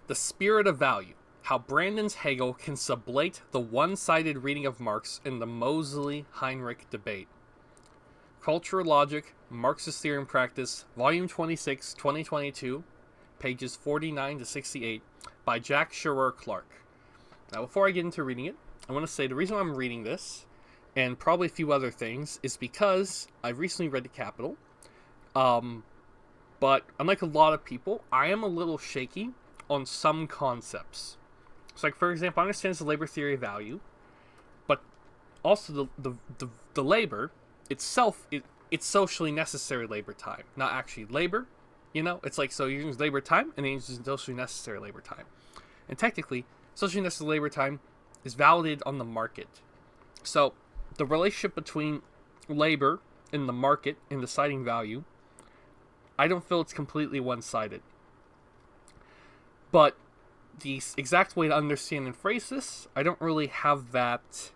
The Spirit of Value: How Brandon's Hegel Can Sublate the One-Sided Reading of Marx in the Moseley-Heinrich Debate. Cultural Logic, Marxist Theory and Practice, Volume 26, 2022, pages 49 to 68, by Jack Sherer-Clarke. Now, before I get into reading it, I want to say the reason I'm reading this, and probably a few other things, is because I've recently read The Capital. But unlike a lot of people, I am a little shaky on some concepts. So, like, for example, I understand the labor theory of value, but also the labor itself, it's socially necessary labor time, not actually labor. You know, it's like, so you use labor time, and then you use socially necessary labor time. And technically, socially necessary labor time is validated on the market. So, the relationship between labor and the market and deciding value, I don't feel it's completely one-sided. But the exact way to understand and phrase this, I don't really have that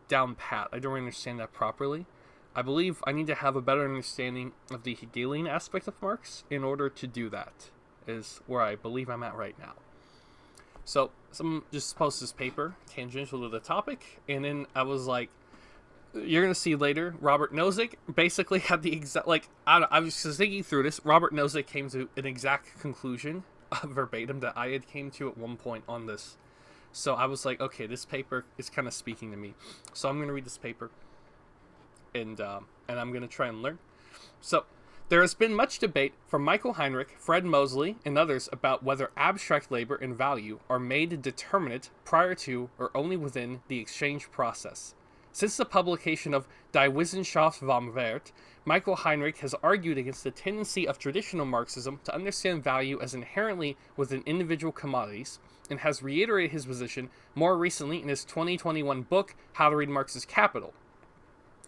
down pat. I don't really understand that properly. I believe I need to have a better understanding of the Hegelian aspect of Marx in order to do that, is where I believe I'm at right now. So, someone just posted this paper, tangential to the topic, and then I was like, you're going to see later, Robert Nozick basically had the exact, like, I was just thinking through this, Robert Nozick came to an exact conclusion, verbatim, that I had came to at one point on this. So I was like, okay, this paper is kind of speaking to me. So I'm going to read this paper, and I'm going to try and learn. So, there has been much debate from Michael Heinrich, Fred Moseley, and others about whether abstract labor and value are made determinate prior to or only within the exchange process. Since the publication of Die Wissenschaft vom Wert, Michael Heinrich has argued against the tendency of traditional Marxism to understand value as inherently within individual commodities, and has reiterated his position more recently in his 2021 book, How to Read Marx's Capital.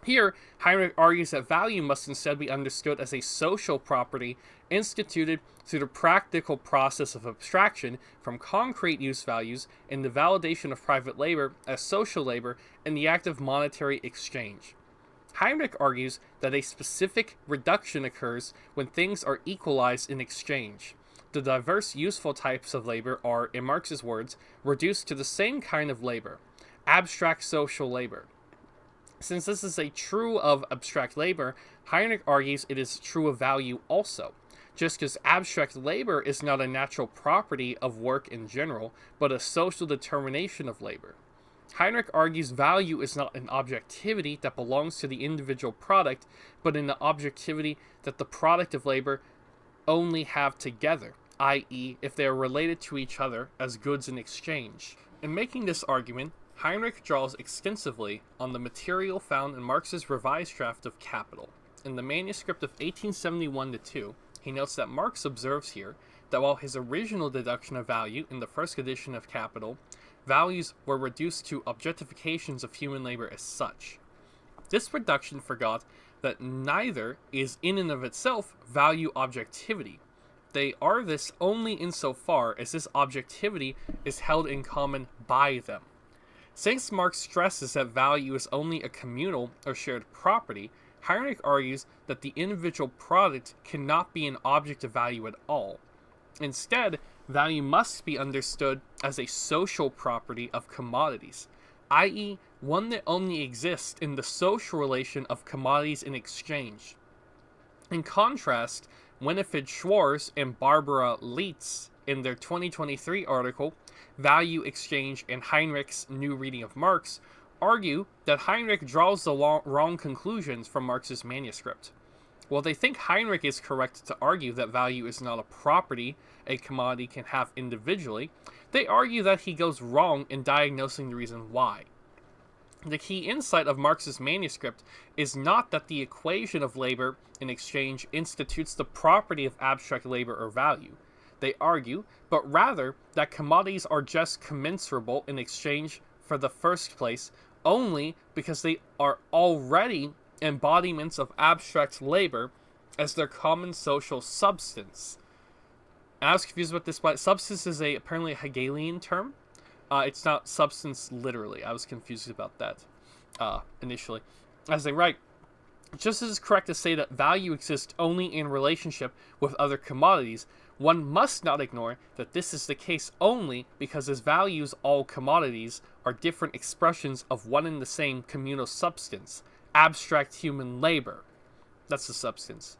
Here, Heinrich argues that value must instead be understood as a social property instituted through the practical process of abstraction from concrete use values and the validation of private labor as social labor in the act of monetary exchange. Heinrich argues that a specific reduction occurs when things are equalized in exchange. The diverse useful types of labor are, in Marx's words, reduced to the same kind of labor, abstract social labor. Since this is a true of abstract labor, Heinrich argues it is true of value also, just as abstract labor is not a natural property of work in general, but a social determination of labor. Heinrich argues value is not an objectivity that belongs to the individual product, but an objectivity that the product of labor only have together, i.e., if they are related to each other as goods in exchange. In making this argument, Heinrich draws extensively on the material found in Marx's revised draft of Capital. In the manuscript of 1871-2, he notes that Marx observes here that while his original deduction of value in the first edition of Capital, values were reduced to objectifications of human labor as such. This reduction forgot that neither is in and of itself value objectivity. They are this only insofar as this objectivity is held in common by them. Since Marx stresses that value is only a communal or shared property, Heinrich argues that the individual product cannot be an object of value at all. Instead, value must be understood as a social property of commodities, i.e., one that only exists in the social relation of commodities in exchange. In contrast, Winifred Schwarz and Barbara Leitz, in their 2023 article, Value Exchange and Heinrich's New Reading of Marx, argue that Heinrich draws the wrong conclusions from Marx's manuscript. While they think Heinrich is correct to argue that value is not a property a commodity can have individually, they argue that he goes wrong in diagnosing the reason why. The key insight of Marx's manuscript is not that the equation of labor in exchange institutes the property of abstract labor or value, they argue, but rather that commodities are just commensurable in exchange for the first place only because they are already embodiments of abstract labor as their common social substance. And I was confused about this, but substance is apparently a Hegelian term. It's not substance literally. I was confused about that initially. As they write, just as it's correct to say that value exists only in relationship with other commodities, one must not ignore that this is the case only because as values all commodities are different expressions of one and the same communal substance, abstract human labor. That's the substance.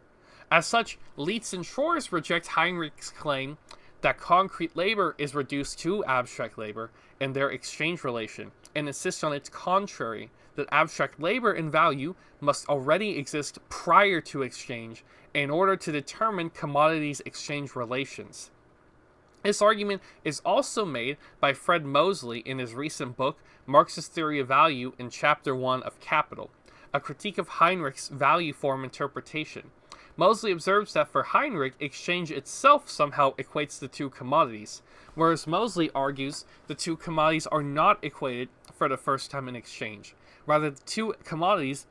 As such, Leitz and Schwarz reject Heinrich's claim that concrete labor is reduced to abstract labor in their exchange relation, and insist on its contrary, that abstract labor and value must already exist prior to exchange in order to determine commodities exchange relations. This argument is also made by Fred Moseley in his recent book, Marx's Theory of Value, in Chapter 1 of Capital, a critique of Heinrich's value form interpretation. Moseley observes that for Heinrich, exchange itself somehow equates the two commodities, whereas Moseley argues the two commodities are not equated for the first time in exchange. Rather, the two commodities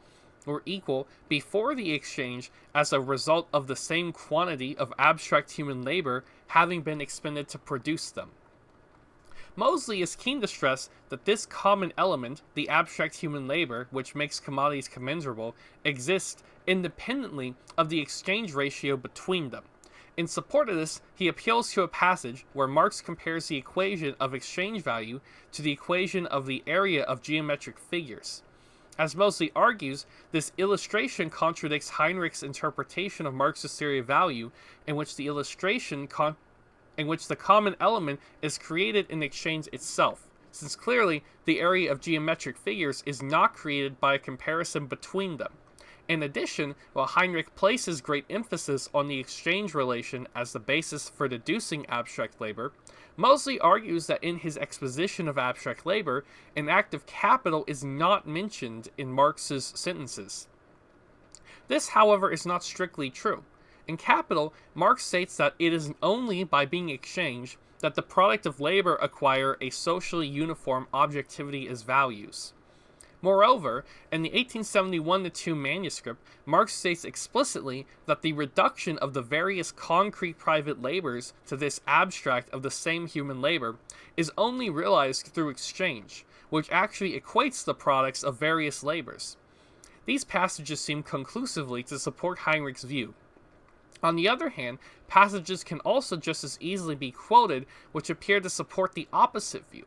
were equal before the exchange as a result of the same quantity of abstract human labor having been expended to produce them. Moseley is keen to stress that this common element, the abstract human labor, which makes commodities commensurable, exists independently of the exchange ratio between them. In support of this, he appeals to a passage where Marx compares the equation of exchange value to the equation of the area of geometric figures. As Moseley argues, this illustration contradicts Heinrich's interpretation of Marx's theory of value, in which the common element is created in exchange itself, since clearly the area of geometric figures is not created by a comparison between them. In addition, while Heinrich places great emphasis on the exchange relation as the basis for deducing abstract labor, Moseley argues that in his exposition of abstract labor, an act of capital is not mentioned in Marx's sentences. This, however, is not strictly true. In Capital, Marx states that it is only by being exchanged that the product of labor acquire a socially uniform objectivity as values. Moreover, in the 1871-2 manuscript, Marx states explicitly that the reduction of the various concrete private labors to this abstract of the same human labor is only realized through exchange, which actually equates the products of various labors. These passages seem conclusively to support Heinrich's view. On the other hand, passages can also just as easily be quoted which appear to support the opposite view.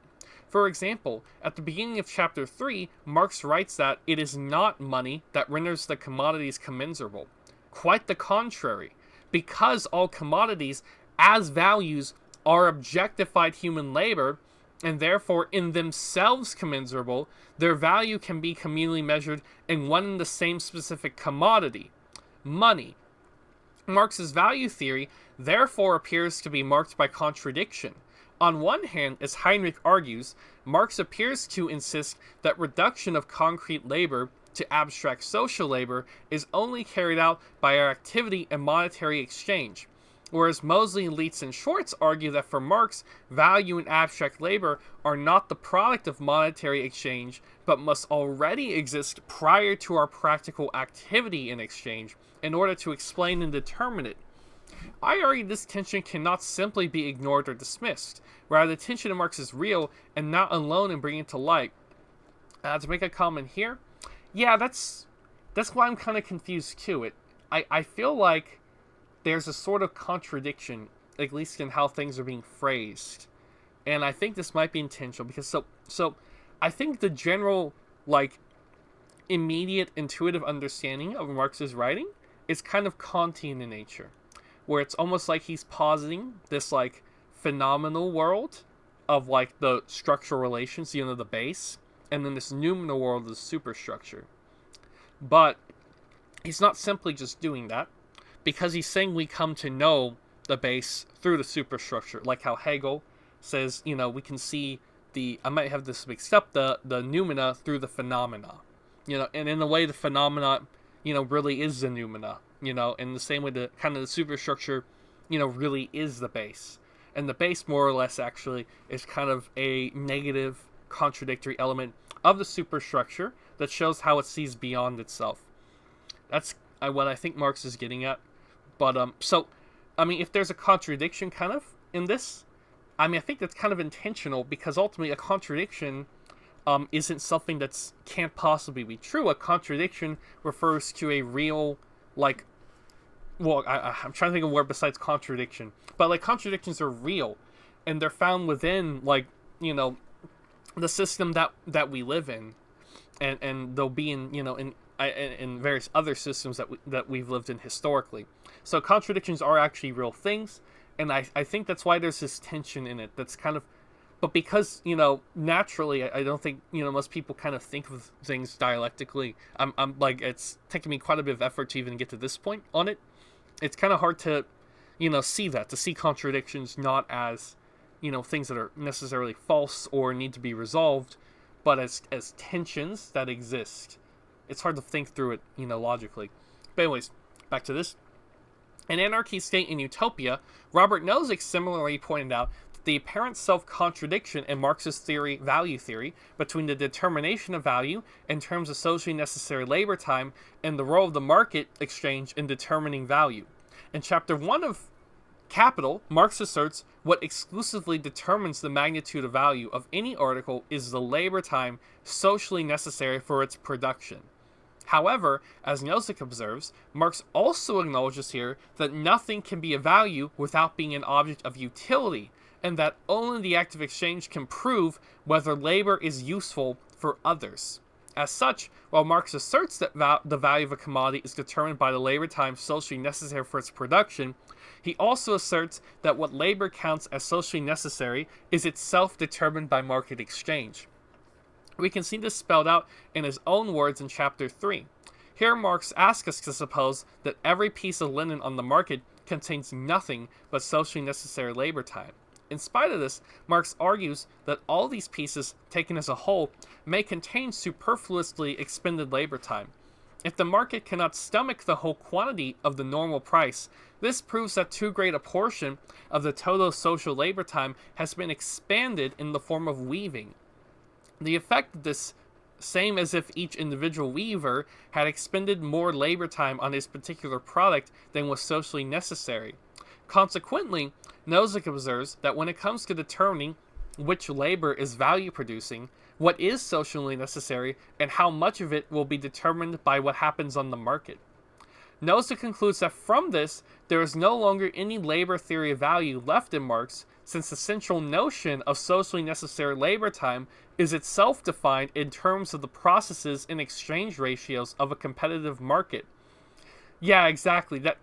For example, at the beginning of chapter 3, Marx writes that it is not money that renders the commodities commensurable. Quite the contrary. Because all commodities, as values, are objectified human labor, and therefore in themselves commensurable, their value can be communally measured in one and the same specific commodity, money. Marx's value theory therefore appears to be marked by contradiction. On one hand, as Heinrich argues, Marx appears to insist that reduction of concrete labor to abstract social labor is only carried out by our activity and monetary exchange, whereas Moseley, Leitz, and Schwarz argue that for Marx, value and abstract labor are not the product of monetary exchange, but must already exist prior to our practical activity in exchange in order to explain and determine it. I argue this tension cannot simply be ignored or dismissed. Rather, the tension in Marx is real and not alone in bringing it to light. To make a comment here, yeah, that's why I'm kind of confused too. I feel like there's a sort of contradiction, at least in how things are being phrased, and I think this might be intentional because so I think the general immediate intuitive understanding of Marx's writing is kind of Kantian in nature, where it's almost like he's positing this phenomenal world of the structural relations, the base, and then this noumenal world of the superstructure. But he's not simply just doing that, because he's saying we come to know the base through the superstructure, like how Hegel says, we can see I might have this mixed up, the noumena through the phenomena, and in a way the phenomena, really is the noumena, in the same way the kind of the superstructure, really is the base. And the base, more or less, actually, is kind of a negative, contradictory element of the superstructure that shows how it sees beyond itself. That's what I think Marx is getting at. But, if there's a contradiction kind of in this, I think that's kind of intentional, because ultimately a contradiction isn't something that can't possibly be true. A contradiction refers to a real, well, I'm trying to think of a word besides contradiction, but like contradictions are real, and they're found within, like, you know, the system that we live in, and they'll be in, you know, in various other systems that we've lived in historically. So contradictions are actually real things, and I think that's why there's this tension in it. That's kind of, but because, you know, naturally, I don't think, you know, most people kind of think of things dialectically. I'm like, it's taken me quite a bit of effort to even get to this point on it. It's kind of hard to, you know, to see contradictions not as, you know, things that are necessarily false or need to be resolved, but as tensions that exist. It's hard to think through it, you know, logically. But anyways, back to this. In Anarchy, State, and Utopia, Robert Nozick similarly pointed out that the apparent self-contradiction in Marx's theory, value theory, between the determination of value in terms of socially necessary labor time and the role of the market exchange in determining value. In Chapter 1 of Capital, Marx asserts what exclusively determines the magnitude of value of any article is the labor time socially necessary for its production. However, as Nozick observes, Marx also acknowledges here that nothing can be a value without being an object of utility, and that only the act of exchange can prove whether labor is useful for others. As such, while Marx asserts that the value of a commodity is determined by the labor time socially necessary for its production, he also asserts that what labor counts as socially necessary is itself determined by market exchange. We can see this spelled out in his own words in Chapter 3. Here Marx asks us to suppose that every piece of linen on the market contains nothing but socially necessary labor time. In spite of this, Marx argues that all these pieces, taken as a whole, may contain superfluously expended labor time. If the market cannot stomach the whole quantity of the normal price, this proves that too great a portion of the total social labor time has been expanded in the form of weaving. The effect of this, same as if each individual weaver had expended more labor time on his particular product than was socially necessary. Consequently, Nozick observes that when it comes to determining which labor is value producing, what is socially necessary, and how much of it will be determined by what happens on the market. Nozick concludes that from this, there is no longer any labor theory of value left in Marx, since the central notion of socially necessary labor time is itself defined in terms of the processes and exchange ratios of a competitive market. Yeah, exactly. That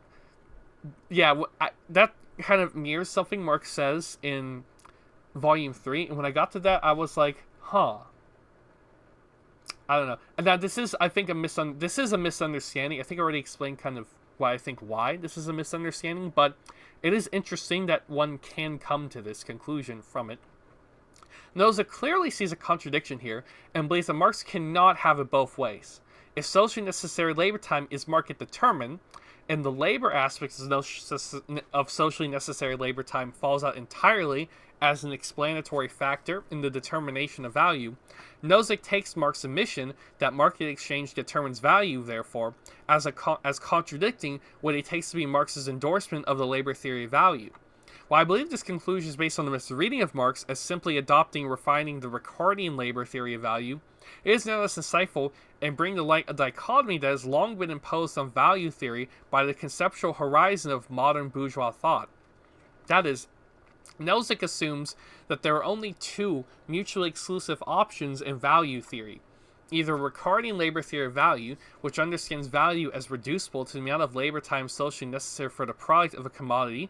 kind of mirrors something Marx says in Volume 3, and when I got to that, I was like, huh. I don't know. And now this is, I think, this is a misunderstanding. I think I already explained kind of why this is a misunderstanding, but it is interesting that one can come to this conclusion from it. Nozick clearly sees a contradiction here and believes that Marx cannot have it both ways. If socially necessary labor time is market determined, and the labor aspects of socially necessary labor time falls out entirely as an explanatory factor in the determination of value, Nozick takes Marx's admission that market exchange determines value, therefore, as contradicting what he takes to be Marx's endorsement of the labor theory of value. While I believe this conclusion is based on the misreading of Marx as simply adopting and refining the Ricardian labor theory of value, it is nonetheless insightful and bring to light a dichotomy that has long been imposed on value theory by the conceptual horizon of modern bourgeois thought. That is, Nozick assumes that there are only two mutually exclusive options in value theory. Either Ricardian labor theory of value, which understands value as reducible to the amount of labor time socially necessary for the product of a commodity.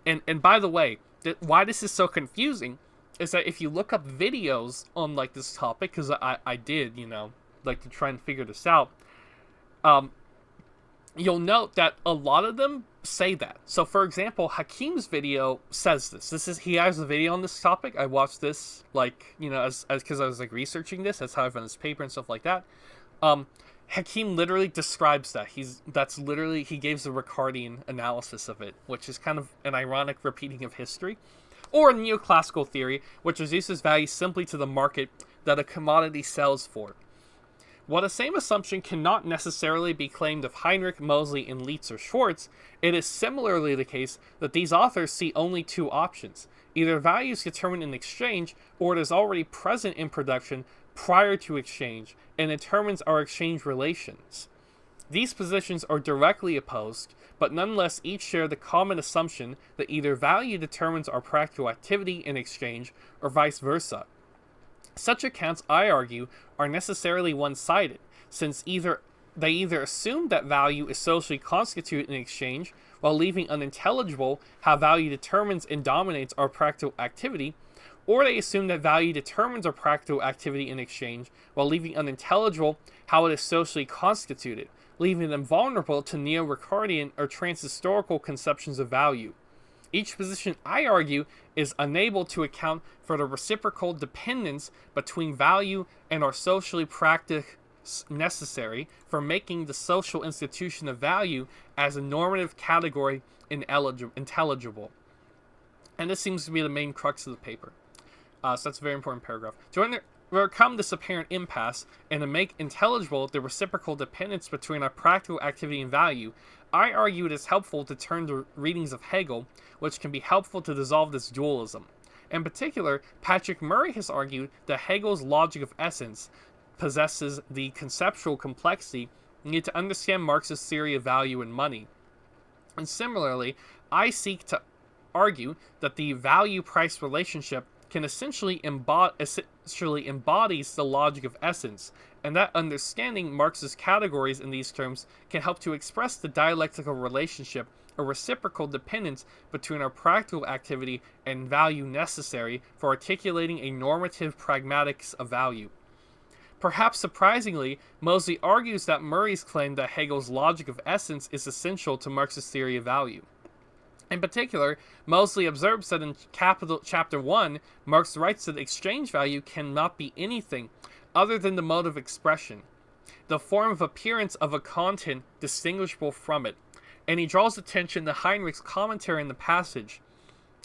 And by the way, why this is so confusing is that if you look up videos on like this topic, because I did, like to try and figure this out, you'll note that a lot of them say that. So for example, Hakim's video says this. He has a video on this topic. I watched this as because I was like researching this. That's how I found this paper and stuff like that. Hakim literally describes that. He gives the Ricardian analysis of it, which is kind of an ironic repeating of history. Or neoclassical theory, which reduces value simply to the market that a commodity sells for. While the same assumption cannot necessarily be claimed of Heinrich, Moseley, and Leitz or Schwartz, it is similarly the case that these authors see only two options. Either value is determined in exchange, or it is already present in production prior to exchange, and determines our exchange relations. These positions are directly opposed, but nonetheless each share the common assumption that either value determines our practical activity in exchange or vice versa. Such accounts, I argue, are necessarily one-sided, since they either assume that value is socially constituted in exchange, while leaving unintelligible how value determines and dominates our practical activity, or they assume that value determines our practical activity in exchange, while leaving unintelligible how it is socially constituted, leaving them vulnerable to neo-Ricardian or trans-historical conceptions of value. Each position, I argue, is unable to account for the reciprocal dependence between value and our socially practice necessary for making the social institution of value as a normative category intelligible. And this seems to be the main crux of the paper. So that's a very important paragraph. To overcome this apparent impasse and to make intelligible the reciprocal dependence between our practical activity and value, I argue it is helpful to turn to readings of Hegel, which can be helpful to dissolve this dualism. In particular, Patrick Murray has argued that Hegel's logic of essence possesses the conceptual complexity needed to understand Marx's theory of value and money. And similarly, I seek to argue that the value-price relationship can essentially embodies the logic of essence, and that understanding Marx's categories in these terms can help to express the dialectical relationship or reciprocal dependence between our practical activity and value necessary for articulating a normative pragmatics of value. Perhaps surprisingly, Moseley argues that Murray's claim that Hegel's logic of essence is essential to Marx's theory of value. In particular, Moseley observes that in Chapter 1, Marx writes that exchange value cannot be anything other than the mode of expression, the form of appearance of a content distinguishable from it, and he draws attention to Heinrich's commentary in the passage.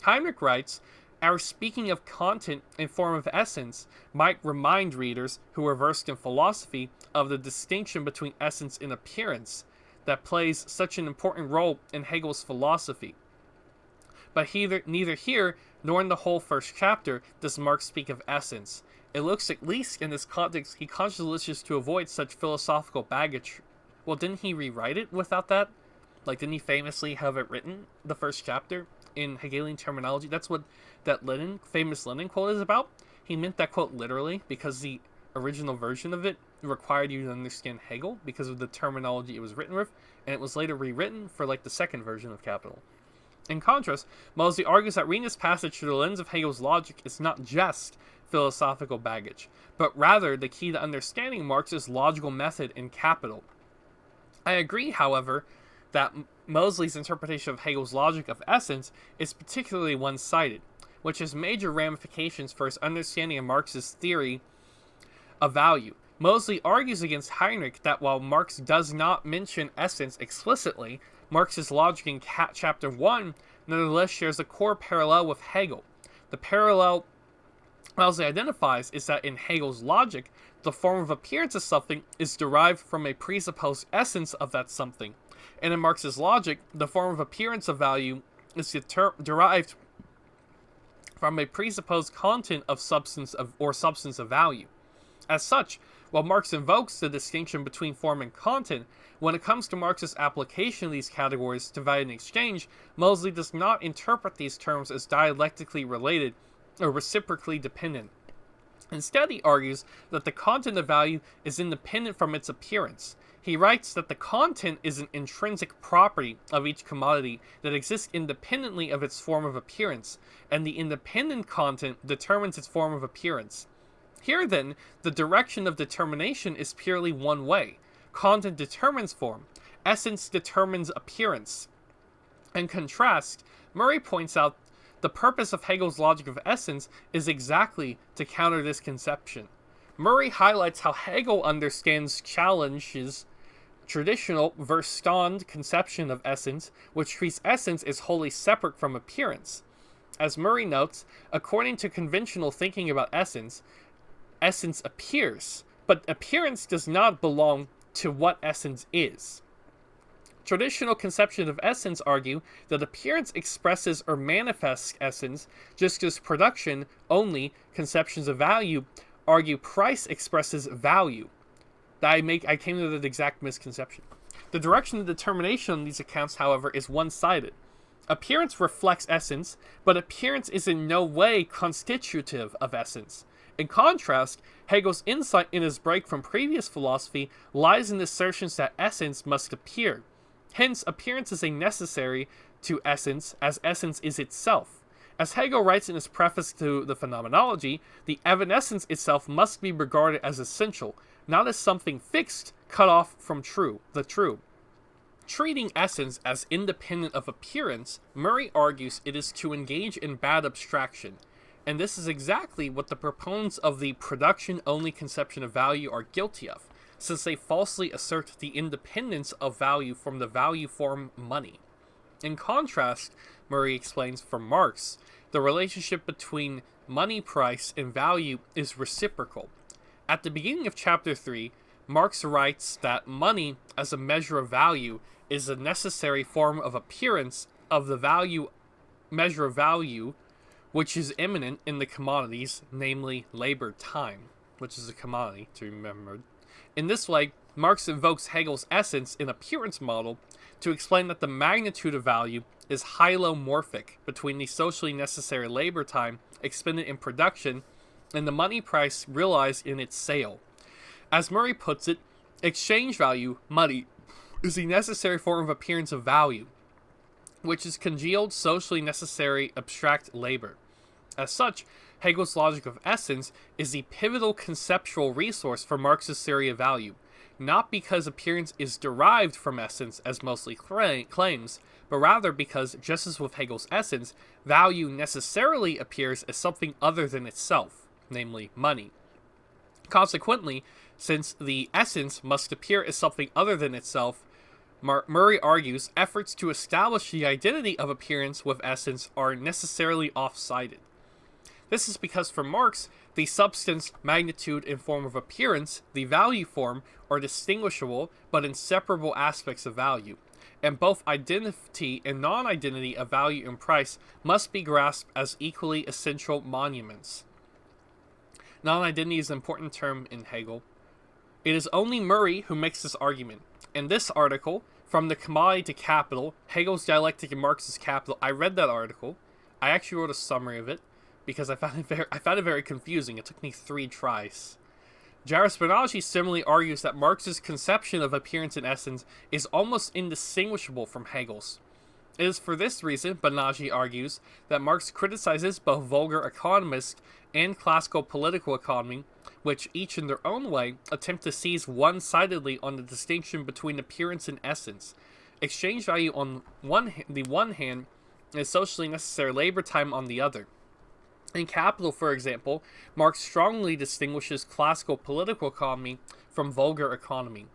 Heinrich writes, "Our speaking of content in form of essence might remind readers who are versed in philosophy of the distinction between essence and appearance that plays such an important role in Hegel's philosophy. But neither here nor in the whole first chapter does Marx speak of essence. It looks, at least in this context, he consciously wishes to avoid such philosophical baggage." Well, didn't he rewrite it without that? Like, didn't he famously have it written, the first chapter, in Hegelian terminology? That's what that famous Lenin quote is about. He meant that quote literally because the original version of it required you to understand Hegel because of the terminology it was written with, and it was later rewritten for like the second version of Capital. In contrast, Moseley argues that reading this passage through the lens of Hegel's logic is not just philosophical baggage, but rather the key to understanding Marx's logical method in Capital. I agree, however, that Moseley's interpretation of Hegel's logic of essence is particularly one-sided, which has major ramifications for his understanding of Marx's theory of value. Moseley argues against Heinrich that while Marx does not mention essence explicitly, Marx's logic in Chapter 1 nevertheless shares a core parallel with Hegel. The parallel Moseley identifies is that in Hegel's logic, the form of appearance of something is derived from a presupposed essence of that something, and in Marx's logic, the form of appearance of value is derived from a presupposed content of substance of value. As such, while Marx invokes the distinction between form and content, when it comes to Marx's application of these categories to value and exchange, Moseley does not interpret these terms as dialectically related or reciprocally dependent. Instead, he argues that the content of value is independent from its appearance. He writes that the content is an intrinsic property of each commodity that exists independently of its form of appearance, and the independent content determines its form of appearance. Here, then, the direction of determination is purely one way. Content determines form. Essence determines appearance. In contrast, Murray points out the purpose of Hegel's logic of essence is exactly to counter this conception. Murray highlights how Hegel challenges traditional Verstand conception of essence, which treats essence as wholly separate from appearance. As Murray notes, according to conventional thinking about essence appears, but appearance does not belong to what essence is. Traditional conceptions of essence argue that appearance expresses or manifests essence, just as production only conceptions of value argue price expresses value. I came to that exact misconception. The direction of determination on these accounts, however, is one-sided. Appearance reflects essence, but appearance is in no way constitutive of essence. In contrast, Hegel's insight in his break from previous philosophy lies in the assertions that essence must appear. Hence, appearance is a necessary to essence, as essence is itself. As Hegel writes in his preface to the Phenomenology, the evanescence itself must be regarded as essential, not as something fixed, cut off from the true. Treating essence as independent of appearance, Murray argues it is to engage in bad abstraction, and this is exactly what the proponents of the production-only conception of value are guilty of, since they falsely assert the independence of value from the value form money. In contrast, Murray explains, for Marx, the relationship between money price and value is reciprocal. At the beginning of chapter 3, Marx writes that money, as a measure of value, is a necessary form of appearance of the measure of value, which is immanent in the commodities, namely labor time, which is a commodity, to remember. In this way, Marx invokes Hegel's essence in appearance model to explain that the magnitude of value is hylomorphic between the socially necessary labor time expended in production and the money price realized in its sale. As Murray puts it, exchange value, money, is the necessary form of appearance of value, which is congealed, socially necessary, abstract labor. As such, Hegel's logic of essence is the pivotal conceptual resource for Marx's theory of value, not because appearance is derived from essence, as Moseley claims, but rather because, just as with Hegel's essence, value necessarily appears as something other than itself, namely money. Consequently, since the essence must appear as something other than itself, Murray argues efforts to establish the identity of appearance with essence are necessarily off-sided. This is because for Marx, the substance, magnitude, and form of appearance, the value form, are distinguishable but inseparable aspects of value, and both identity and non-identity of value and price must be grasped as equally essential monuments. Non-identity is an important term in Hegel. It is only Murray who makes this argument. In this article, From the Commodity to Capital, Hegel's Dialectic and Marx's Capital, I read that article. I actually wrote a summary of it, because I found it very confusing. It took me 3 tries. Sherer-Clarke similarly argues that Marx's conception of appearance and essence is almost indistinguishable from Hegel's. It is for this reason, Banaji argues, that Marx criticizes both vulgar economists and classical political economy, which each in their own way attempt to seize one-sidedly on the distinction between appearance and essence. Exchange value on the one hand is socially necessary labor time on the other. In Capital, for example, Marx strongly distinguishes classical political economy from vulgar economy.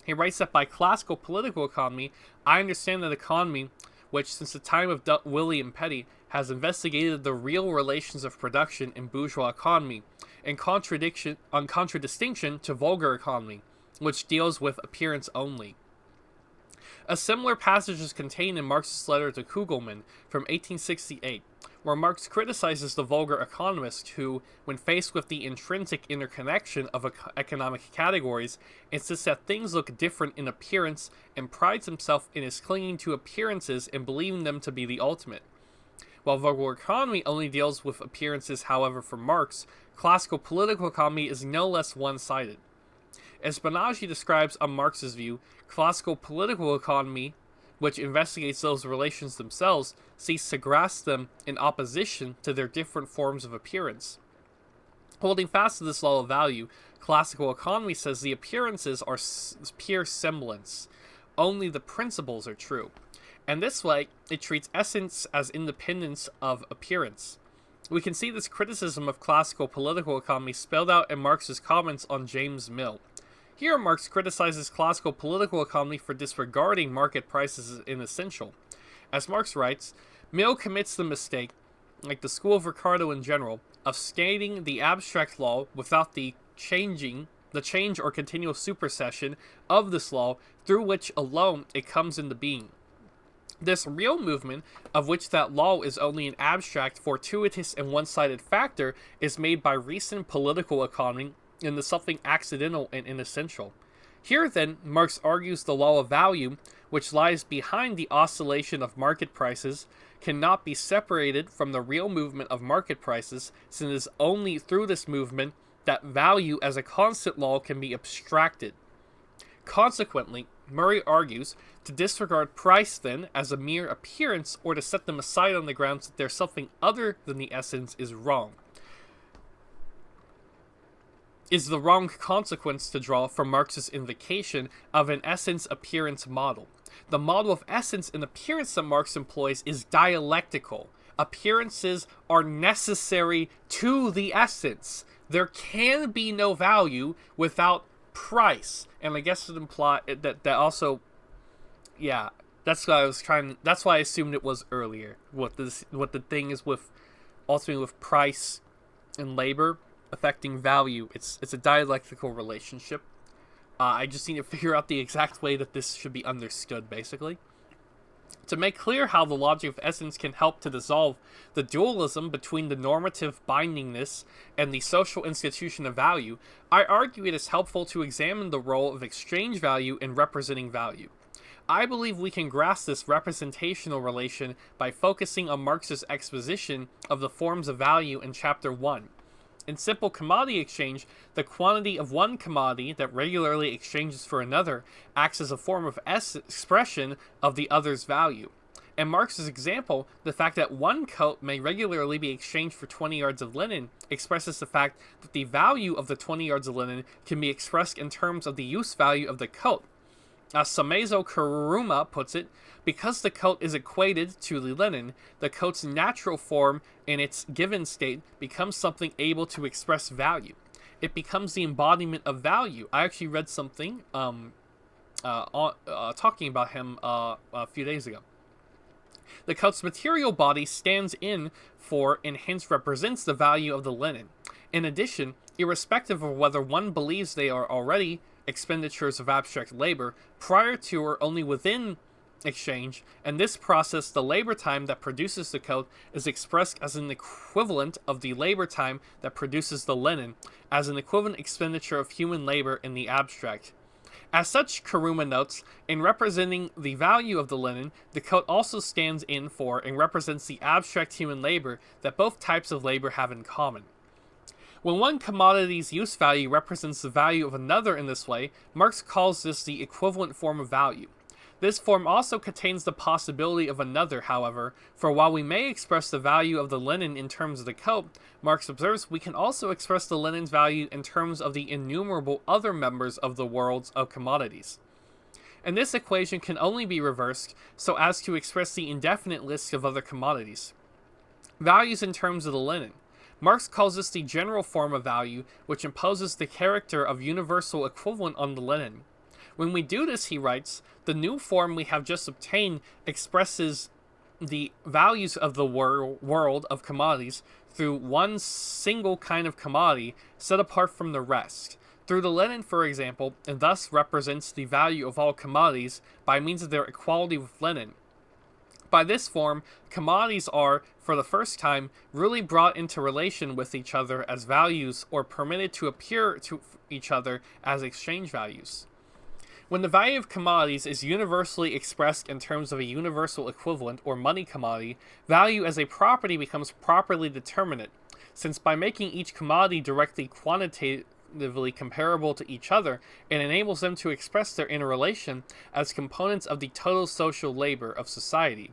He writes that by classical political economy, I understand that economy, which since the time of William Petty has investigated the real relations of production in bourgeois economy, in contradistinction to vulgar economy, which deals with appearance only. A similar passage is contained in Marx's letter to Kugelmann from 1868, where Marx criticizes the vulgar economist who, when faced with the intrinsic interconnection of economic categories, insists that things look different in appearance and prides himself in his clinging to appearances and believing them to be the ultimate. While vulgar economy only deals with appearances, however, for Marx, classical political economy is no less one-sided. As Banaji describes on Marx's view, classical political economy, which investigates those relations themselves, seeks to grasp them in opposition to their different forms of appearance. Holding fast to this law of value, classical economy says the appearances are pure semblance. Only the principles are true. And this way, it treats essence as independence of appearance. We can see this criticism of classical political economy spelled out in Marx's comments on James Mill. Here, Marx criticizes classical political economy for disregarding market prices as inessential. As Marx writes, Mill commits the mistake, like the school of Ricardo in general, of stating the abstract law without the change or continual supersession of this law through which alone it comes into being. This real movement, of which that law is only an abstract, fortuitous, and one-sided factor, is made by recent political economy into something accidental and inessential. Here, then, Marx argues the law of value, which lies behind the oscillation of market prices, cannot be separated from the real movement of market prices, since it is only through this movement that value as a constant law can be abstracted. Consequently, Murray argues, to disregard price, then, as a mere appearance, or to set them aside on the grounds that there's something other than the essence is wrong. Is the wrong consequence to draw from Marx's invocation of an essence-appearance model. The model of essence and appearance that Marx employs is dialectical. Appearances are necessary to the essence. There can be no value without price. And I guess it implies that also, yeah, that's what I was trying. That's why I assumed it was earlier. What the thing is with, ultimately with price and labor affecting value. It's a dialectical relationship. I just need to figure out the exact way that this should be understood, basically. To make clear how the logic of essence can help to dissolve the dualism between the normative bindingness and the social institution of value, I argue it is helpful to examine the role of exchange value in representing value. I believe we can grasp this representational relation by focusing on Marx's exposition of the forms of value in Chapter 1. In simple commodity exchange, the quantity of one commodity that regularly exchanges for another acts as a form of expression of the other's value. In Marx's example, the fact that one coat may regularly be exchanged for 20 yards of linen expresses the fact that the value of the 20 yards of linen can be expressed in terms of the use value of the coat. As Samezo Kuruma puts it, because the coat is equated to the linen, the coat's natural form in its given state becomes something able to express value. It becomes the embodiment of value. I actually read something talking about him a few days ago. The coat's material body stands in for and hence represents the value of the linen. In addition, irrespective of whether one believes they are already expenditures of abstract labor, prior to or only within exchange, and this process, the labor time that produces the coat is expressed as an equivalent of the labor time that produces the linen, as an equivalent expenditure of human labor in the abstract. As such, Kuruma notes, in representing the value of the linen, the coat also stands in for and represents the abstract human labor that both types of labor have in common. When one commodity's use value represents the value of another in this way, Marx calls this the equivalent form of value. This form also contains the possibility of another, however, for while we may express the value of the linen in terms of the coat, Marx observes we can also express the linen's value in terms of the innumerable other members of the worlds of commodities. And this equation can only be reversed so as to express the indefinite list of other commodities. Values in terms of the linen. Marx calls this the general form of value, which imposes the character of universal equivalent on the linen. When we do this, he writes, the new form we have just obtained expresses the values of the world of commodities through one single kind of commodity set apart from the rest. Through the linen, for example, and thus represents the value of all commodities by means of their equality with linen. By this form, commodities are, for the first time, really brought into relation with each other as values or permitted to appear to each other as exchange values. When the value of commodities is universally expressed in terms of a universal equivalent or money commodity, value as a property becomes properly determinate, since by making each commodity directly quantitatively comparable to each other, it enables them to express their interrelation as components of the total social labor of society.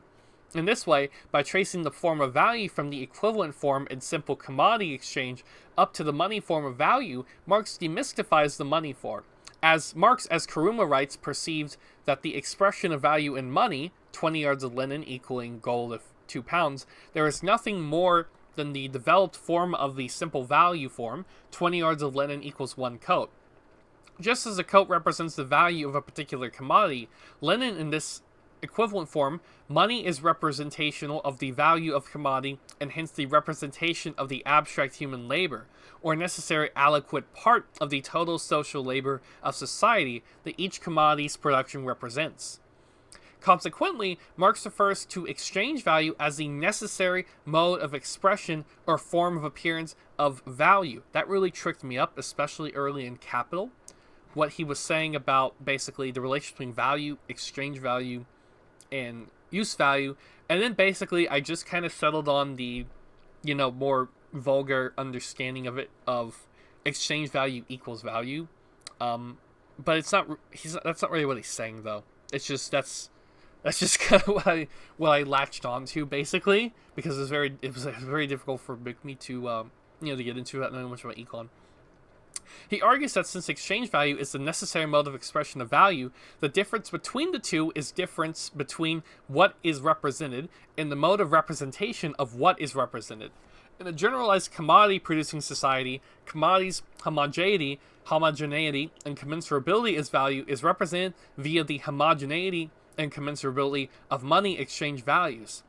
In this way, by tracing the form of value from the equivalent form in simple commodity exchange up to the money form of value, Marx demystifies the money form. As Marx, as Kuruma writes, perceived that the expression of value in money, 20 yards of linen equaling gold of 2 pounds, there is nothing more than the developed form of the simple value form, 20 yards of linen equals 1 coat. Just as a coat represents the value of a particular commodity, linen in this equivalent form, money is representational of the value of commodity and hence the representation of the abstract human labor, or necessary aliquot part of the total social labor of society that each commodity's production represents. Consequently, Marx refers to exchange value as the necessary mode of expression or form of appearance of value. That really tricked me up, especially early in Capital, what he was saying about basically the relation between value, exchange value, and use value. And then basically I just kind of settled on the, more vulgar understanding of it, of exchange value equals value. But it's not, that's not really what he's saying though. It's just, that's just kind of what I latched onto basically, because it was very difficult for me to, to get into that, knowing much about econ. He argues that since exchange value is the necessary mode of expression of value, the difference between the two is difference between what is represented and the mode of representation of what is represented. In a generalized commodity-producing society, commodities' homogeneity, and commensurability as value is represented via the homogeneity and commensurability of money exchange values.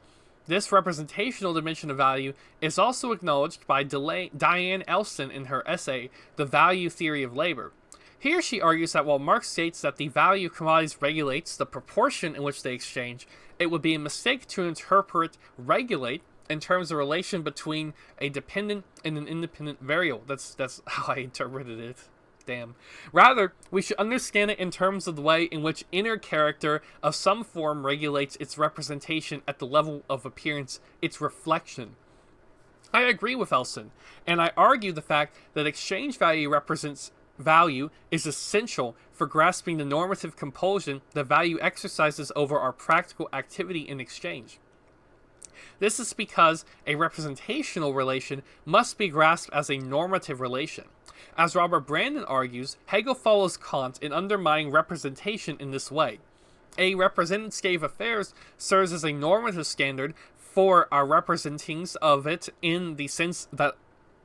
This representational dimension of value is also acknowledged by Diane Elson in her essay, The Value Theory of Labor. Here she argues that while Marx states that the value of commodities regulates the proportion in which they exchange, it would be a mistake to interpret regulate in terms of relation between a dependent and an independent variable. That's how I interpreted it. Damn. Rather, we should understand it in terms of the way in which inner character of some form regulates its representation at the level of appearance, its reflection. I agree with Elson, and I argue the fact that exchange value represents value is essential for grasping the normative compulsion that value exercises over our practical activity in exchange. This is because a representational relation must be grasped as a normative relation. As Robert Brandom argues, Hegel follows Kant in undermining representation in this way. A represented state of affairs serves as a normative standard for our representings of it, in the sense that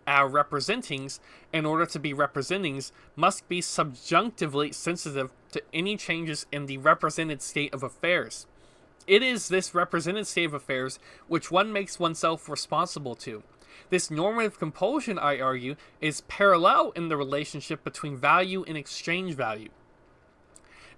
our representings, in order to be representings, must be subjunctively sensitive to any changes in the represented state of affairs. It is this represented state of affairs which one makes oneself responsible to. This normative compulsion, I argue, is parallel in the relationship between value and exchange value.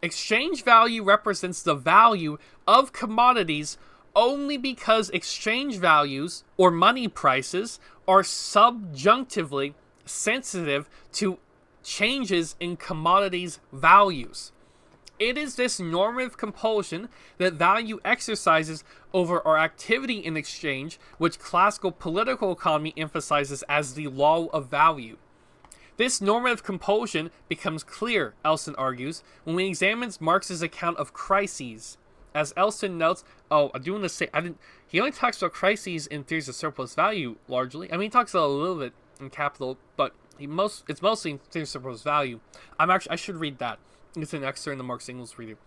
Exchange value represents the value of commodities only because exchange values, or money prices, are subjunctively sensitive to changes in commodities' values. It is this normative compulsion that value exercises over our activity in exchange, which classical political economy emphasizes as the law of value. This normative compulsion becomes clear, Elson argues, when we examine Marx's account of crises. As Elson notes, he only talks about crises in theories of surplus value, largely. I mean, he talks a little bit in Capital, but it's mostly in theories of surplus value. I should read that. It's an excerpt in the Marx Engels review.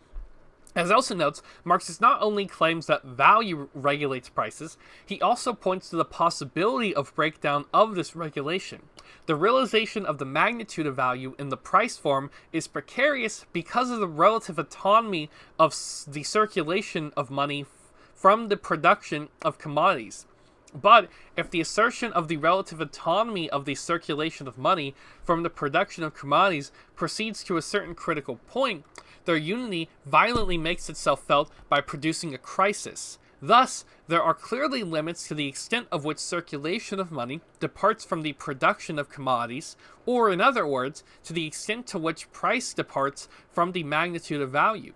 As Elson notes, Marx not only claims that value regulates prices, he also points to the possibility of breakdown of this regulation. The realization of the magnitude of value in the price form is precarious because of the relative autonomy of the circulation of money from the production of commodities. But if the assertion of the relative autonomy of the circulation of money from the production of commodities proceeds to a certain critical point, their unity violently makes itself felt by producing a crisis. Thus, there are clearly limits to the extent of which circulation of money departs from the production of commodities, or in other words, to the extent to which price departs from the magnitude of value.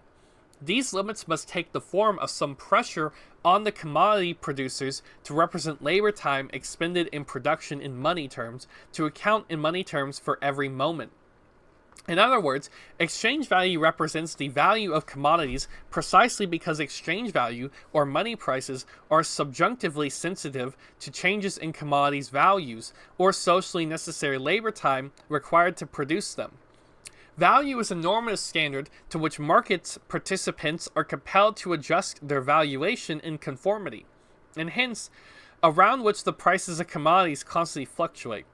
These limits must take the form of some pressure on the commodity producers to represent labor time expended in production in money terms, to account in money terms for every moment. In other words, exchange value represents the value of commodities precisely because exchange value, or money prices, are subjunctively sensitive to changes in commodities' values, or socially necessary labor time required to produce them. Value is a normative standard to which market participants are compelled to adjust their valuation in conformity, and hence, around which the prices of commodities constantly fluctuate.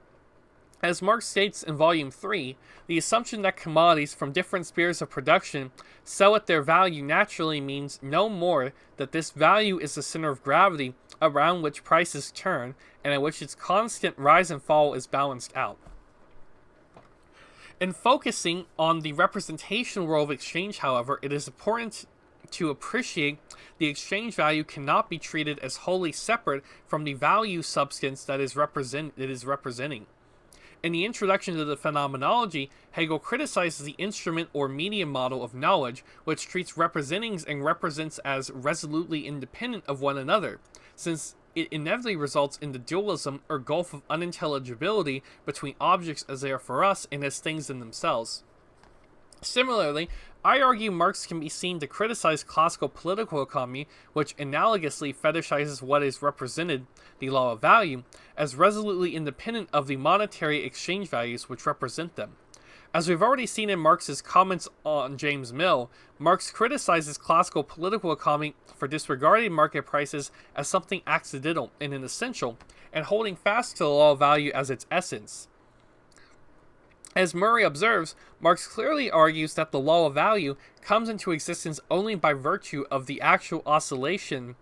As Marx states in Volume 3, the assumption that commodities from different spheres of production sell at their value naturally means no more that this value is the center of gravity around which prices turn, and at which its constant rise and fall is balanced out. In focusing on the representational role of exchange, however, it is important to appreciate the exchange value cannot be treated as wholly separate from the value substance that is representing. In the introduction to the Phenomenology, Hegel criticizes the instrument or medium model of knowledge, which treats representings and represents as resolutely independent of one another, since it inevitably results in the dualism or gulf of unintelligibility between objects as they are for us and as things in themselves. Similarly, I argue Marx can be seen to criticize classical political economy, which analogously fetishizes what is represented, the law of value, as resolutely independent of the monetary exchange values which represent them. As we've already seen in Marx's comments on James Mill, Marx criticizes classical political economy for disregarding market prices as something accidental and inessential, and holding fast to the law of value as its essence. As Murray observes, Marx clearly argues that the law of value comes into existence only by virtue of the actual oscillation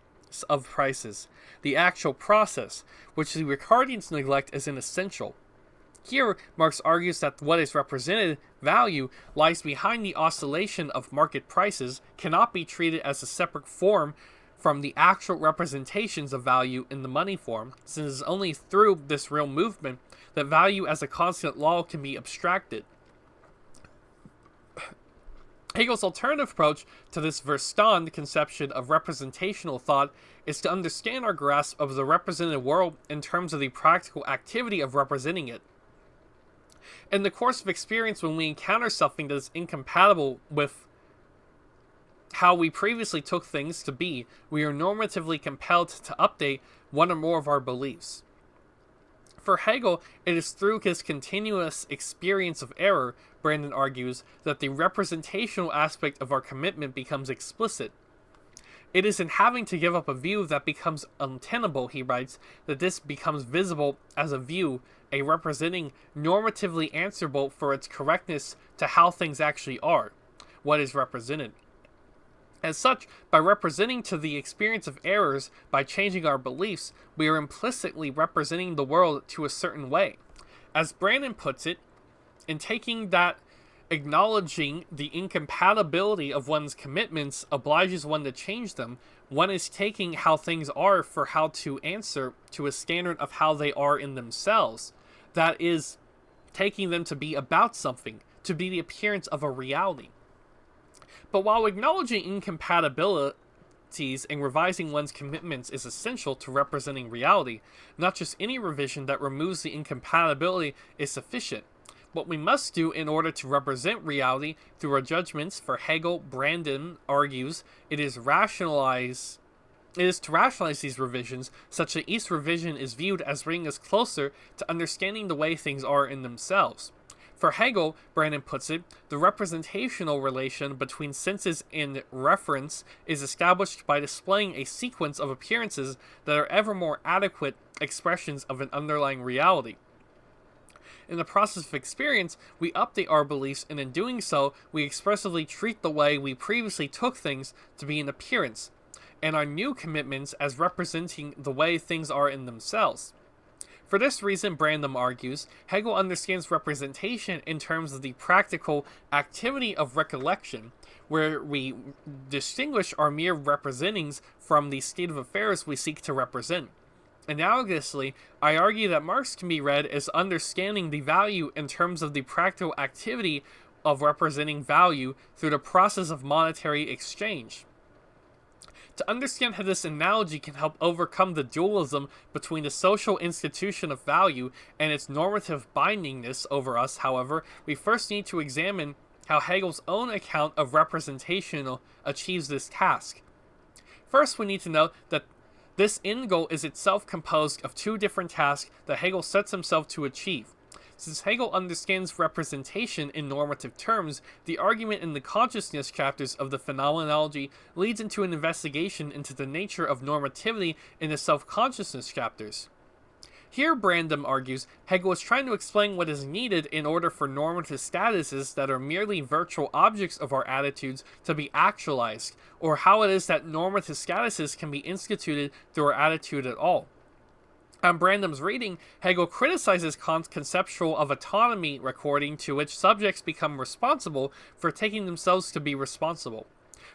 of prices, the actual process, which the Ricardians neglect as inessential. Here, Marx argues that what is represented, value, lies behind the oscillation of market prices, cannot be treated as a separate form from the actual representations of value in the money form, since it is only through this real movement that value as a constant law can be abstracted. Hegel's alternative approach to this Verstand conception of representational thought is to understand our grasp of the represented world in terms of the practical activity of representing it. In the course of experience, when we encounter something that is incompatible with how we previously took things to be, we are normatively compelled to update one or more of our beliefs. For Hegel, it is through his continuous experience of error, Brandom argues, that the representational aspect of our commitment becomes explicit. It is in having to give up a view that becomes untenable, he writes, that this becomes visible as a view, a representing normatively answerable for its correctness to how things actually are, what is represented. As such, by representing to the experience of errors, by changing our beliefs, we are implicitly representing the world to a certain way. As Brandom puts it, in taking that acknowledging the incompatibility of one's commitments obliges one to change them, one is taking how things are for how to answer to a standard of how they are in themselves. That is, taking them to be about something, to be the appearance of a reality. But while acknowledging incompatibilities and revising one's commitments is essential to representing reality, not just any revision that removes the incompatibility is sufficient. What we must do in order to represent reality through our judgments, for Hegel, Brandom argues, it is to rationalize these revisions such that each revision is viewed as bringing us closer to understanding the way things are in themselves. For Hegel, Brandom puts it, the representational relation between senses and reference is established by displaying a sequence of appearances that are ever more adequate expressions of an underlying reality. In the process of experience, we update our beliefs, and in doing so, we expressively treat the way we previously took things to be an appearance, and our new commitments as representing the way things are in themselves. For this reason, Brandom argues, Hegel understands representation in terms of the practical activity of recollection, where we distinguish our mere representings from the state of affairs we seek to represent. Analogously, I argue that Marx can be read as understanding the value in terms of the practical activity of representing value through the process of monetary exchange. To understand how this analogy can help overcome the dualism between the social institution of value and its normative bindingness over us, however, we first need to examine how Hegel's own account of representation achieves this task. First, we need to note that this end goal is itself composed of two different tasks that Hegel sets himself to achieve. Since Hegel understands representation in normative terms, the argument in the consciousness chapters of the Phenomenology leads into an investigation into the nature of normativity in the self-consciousness chapters. Here, Brandom argues, Hegel is trying to explain what is needed in order for normative statuses that are merely virtual objects of our attitudes to be actualized, or how it is that normative statuses can be instituted through our attitude at all. On Brandom's reading, Hegel criticizes Kant's conceptual of autonomy according to which subjects become responsible for taking themselves to be responsible.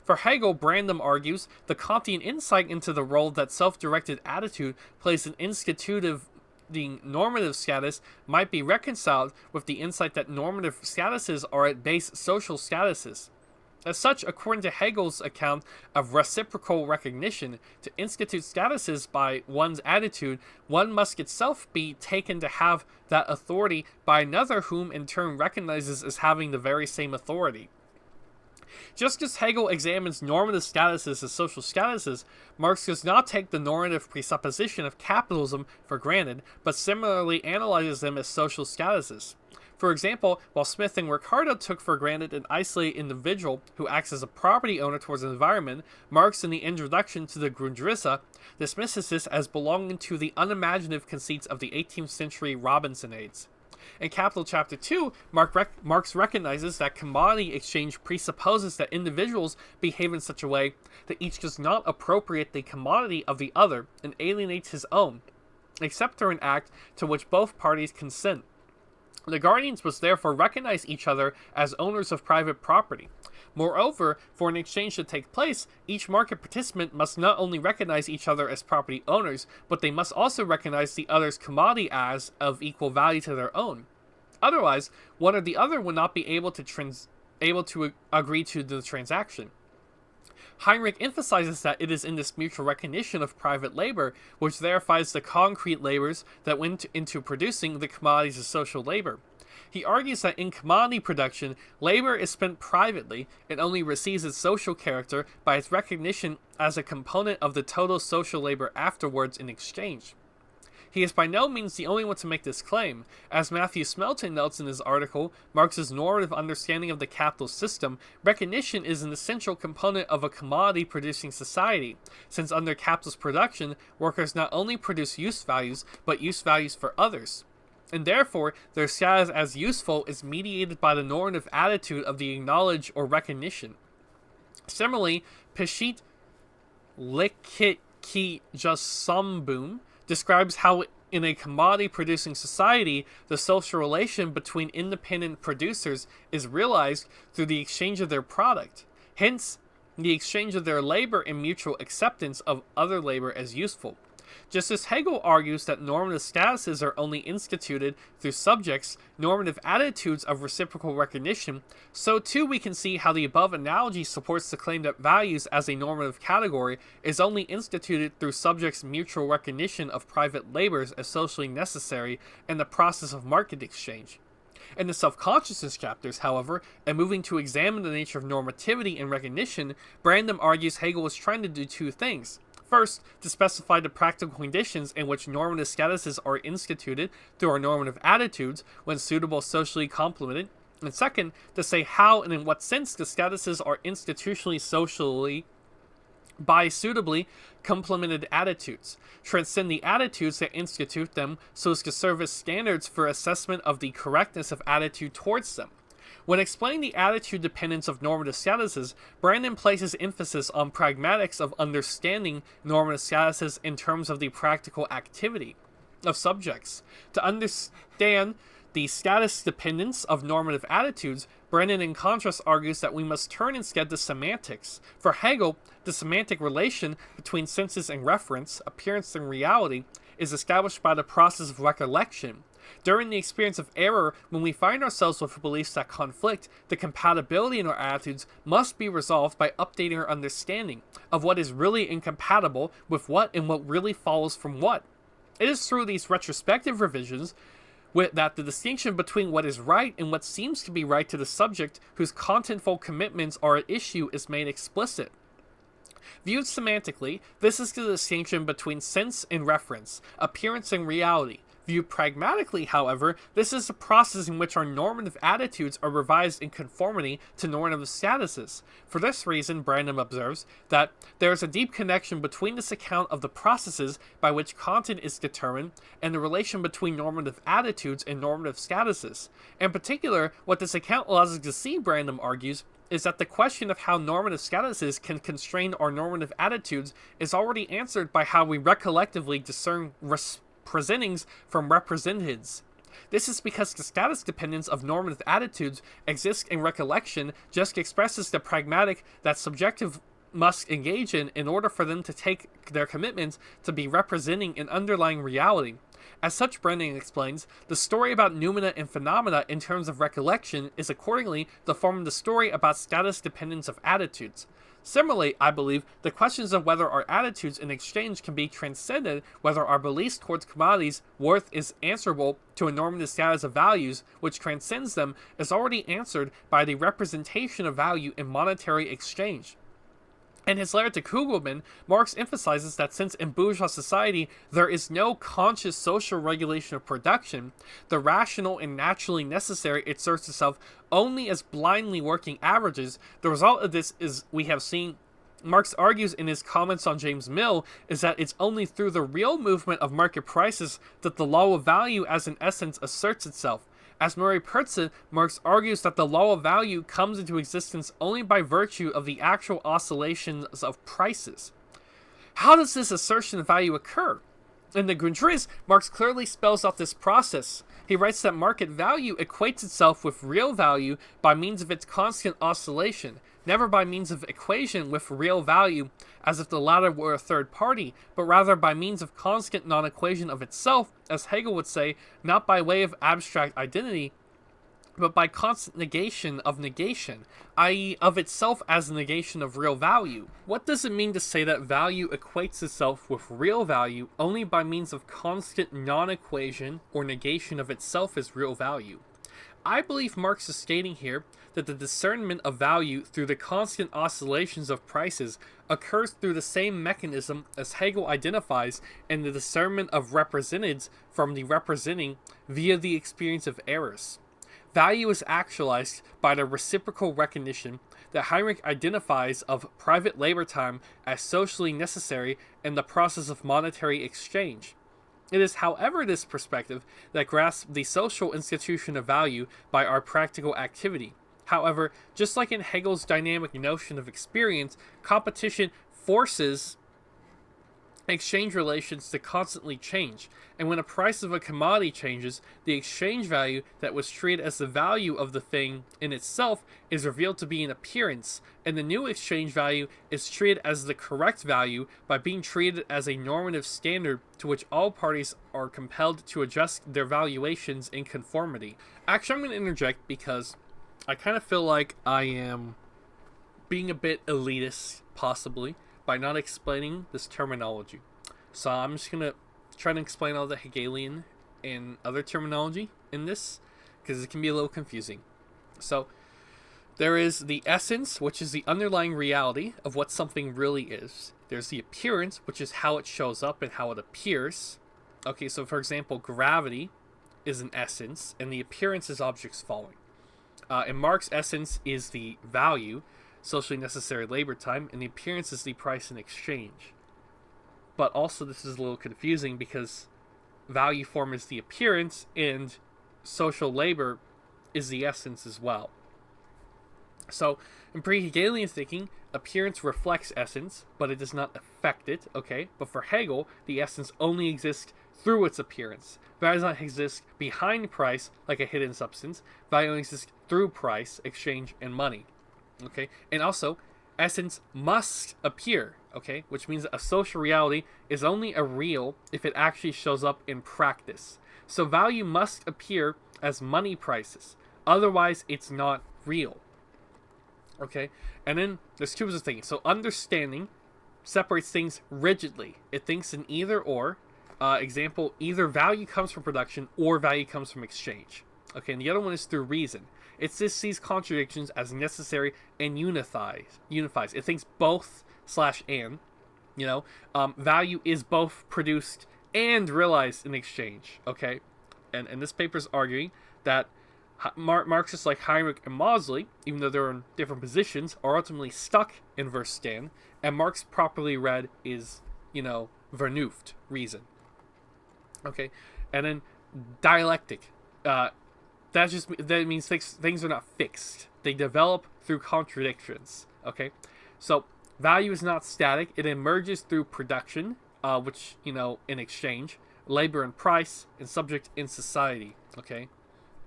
For Hegel, Brandom argues, the Kantian insight into the role that self-directed attitude plays in institutive existing normative status might be reconciled with the insight that normative statuses are at base social statuses. As such, according to Hegel's account of reciprocal recognition, to institute statuses by one's attitude, one must itself be taken to have that authority by another whom in turn recognizes as having the very same authority. Just as Hegel examines normative statuses as social statuses, Marx does not take the normative presupposition of capitalism for granted, but similarly analyzes them as social statuses. For example, while Smith and Ricardo took for granted an isolated individual who acts as a property owner towards the environment, Marx, in the introduction to the Grundrisse, dismisses this as belonging to the unimaginative conceits of the 18th century Robinsonades. In Capital Chapter 2, Marx recognizes that commodity exchange presupposes that individuals behave in such a way that each does not appropriate the commodity of the other and alienates his own, except through an act to which both parties consent. The guardians must therefore recognize each other as owners of private property. Moreover, for an exchange to take place, each market participant must not only recognize each other as property owners, but they must also recognize the other's commodity as of equal value to their own. Otherwise, one or the other will not be able to agree to the transaction. Heinrich emphasizes that it is in this mutual recognition of private labor which verifies the concrete labors that went into producing the commodities of social labor. He argues that in commodity production, labor is spent privately and only receives its social character by its recognition as a component of the total social labor afterwards in exchange. He is by no means the only one to make this claim. As Matthew Smelton notes in his article, Marx's normative understanding of the capital system, recognition is an essential component of a commodity-producing society, since under capitalist production, workers not only produce use values, but use values for others. And therefore, their status as useful is mediated by the normative attitude of the acknowledge or recognition. Similarly, Peshit Lekitki Jasambum describes how in a commodity-producing society, the social relation between independent producers is realized through the exchange of their product. Hence, the exchange of their labor and mutual acceptance of other labor as useful. Just as Hegel argues that normative statuses are only instituted through subjects, normative attitudes of reciprocal recognition, so too we can see how the above analogy supports the claim that values as a normative category is only instituted through subjects' mutual recognition of private labors as socially necessary in the process of market exchange. In the self-consciousness chapters, however, and moving to examine the nature of normativity and recognition, Brandom argues Hegel was trying to do two things. First, to specify the practical conditions in which normative statuses are instituted through our normative attitudes when suitable socially complemented, and second, to say how and in what sense the statuses are institutionally socially by suitably complemented attitudes, transcend the attitudes that institute them so as to serve as standards for assessment of the correctness of attitude towards them. When explaining the attitude dependence of normative statuses, Brandom places emphasis on pragmatics of understanding normative statuses in terms of the practical activity of subjects. To understand the status dependence of normative attitudes, Brandom in contrast argues that we must turn instead to semantics. For Hegel, the semantic relation between senses and reference, appearance and reality, is established by the process of recollection. During the experience of error, when we find ourselves with beliefs that conflict, the compatibility in our attitudes must be resolved by updating our understanding of what is really incompatible with what and what really follows from what. It is through these retrospective revisions that the distinction between what is right and what seems to be right to the subject whose contentful commitments are at issue is made explicit. Viewed semantically, this is the distinction between sense and reference, appearance and reality. Viewed pragmatically, however, this is a process in which our normative attitudes are revised in conformity to normative statuses. For this reason, Brandom observes that there is a deep connection between this account of the processes by which content is determined and the relation between normative attitudes and normative statuses. In particular, what this account allows us to see, Brandom argues, is that the question of how normative statuses can constrain our normative attitudes is already answered by how we recollectively discern presentings from representatives. This is because the status dependence of normative attitudes exists in recollection just expresses the pragmatic that subjective must engage in order for them to take their commitments to be representing an underlying reality. As such, Brandom explains, the story about noumena and phenomena in terms of recollection is accordingly the form of the story about status dependence of attitudes. Similarly, I believe, the questions of whether our attitudes in exchange can be transcended, whether our beliefs towards commodities' worth is answerable to a normative status of values which transcends them, is already answered by the representation of value in monetary exchange. In his letter to Kugelmann, Marx emphasizes that since in bourgeois society there is no conscious social regulation of production, the rational and naturally necessary asserts itself only as blindly working averages. The result of this is, we have seen, Marx argues in his comments on James Mill, is that it's only through the real movement of market prices that the law of value as an essence asserts itself. As Murray puts it, Marx argues that the law of value comes into existence only by virtue of the actual oscillations of prices. How does this assertion of value occur? In the Grundrisse, Marx clearly spells out this process. He writes that market value equates itself with real value by means of its constant oscillation, never by means of equation with real value, as if the latter were a third party, but rather by means of constant non-equation of itself, as Hegel would say, not by way of abstract identity, but by constant negation of negation, i.e. of itself as a negation of real value. What does it mean to say that value equates itself with real value only by means of constant non-equation or negation of itself as real value? I believe Marx is stating here that the discernment of value through the constant oscillations of prices occurs through the same mechanism as Hegel identifies in the discernment of representeds from the representing via the experience of errors. Value is actualized by the reciprocal recognition that Heinrich identifies of private labor time as socially necessary in the process of monetary exchange. It is, however, this perspective that grasps the social institution of value by our practical activity. However, just like in Hegel's dynamic notion of experience, competition forces exchange relations to constantly change, and when a price of a commodity changes, the exchange value that was treated as the value of the thing in itself is revealed to be an appearance, and the new exchange value is treated as the correct value by being treated as a normative standard to which all parties are compelled to adjust their valuations in conformity. Actually, I'm going to interject because I kind of feel like I am being a bit elitist, possibly, by not explaining this terminology. So I'm just going to try to explain all the Hegelian and other terminology in this, because it can be a little confusing. So there is the essence, which is the underlying reality of what something really is. There's the appearance, which is how it shows up and how it appears. Okay, so for example, gravity is an essence, and the appearance is objects falling. And Marx's essence is the value, socially necessary labor time, and the appearance is the price in exchange. But also this is a little confusing because value form is the appearance and social labor is the essence as well. So in pre-Hegelian thinking, appearance reflects essence, but it does not affect it, okay? But for Hegel, the essence only exists through its appearance. Value does not exist behind price like a hidden substance. Value only exists through price, exchange, and money. Okay, and also, essence must appear, okay, which means that a social reality is only a real if it actually shows up in practice. So value must appear as money prices, otherwise it's not real. Okay, and then there's two other things. So understanding separates things rigidly. It thinks in either or. Example, either value comes from production or value comes from exchange. Okay, and the other one is through reason. It just sees contradictions as necessary and unifies. It thinks both /and, value is both produced and realized in exchange, okay? And this paper is arguing that Marxists like Heinrich and Moseley, even though they're in different positions, are ultimately stuck in Verstand, and Marx properly read is, Vernunft, reason. Okay, and then dialectic. That means things are not fixed. They develop through contradictions. Okay, so value is not static. It emerges through production, which in exchange, labor and price, and subject in society. Okay,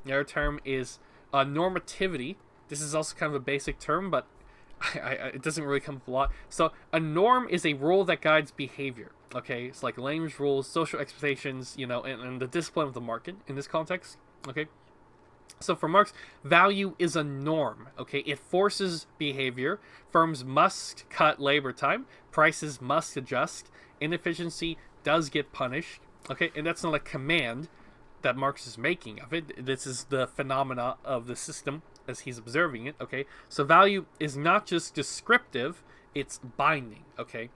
the other term is normativity. This is also kind of a basic term, but it doesn't really come up a lot. So a norm is a rule that guides behavior. Okay, it's like language rules, social expectations, and the discipline of the market in this context. Okay, so for Marx, value is a norm. Okay, it forces behavior. Firms must cut labor time. Prices must adjust. Inefficiency does get punished. Okay, and that's not a command that Marx is making of it. This is the phenomena of the system as he's observing it. Okay, so value is not just descriptive, it's binding. Okay,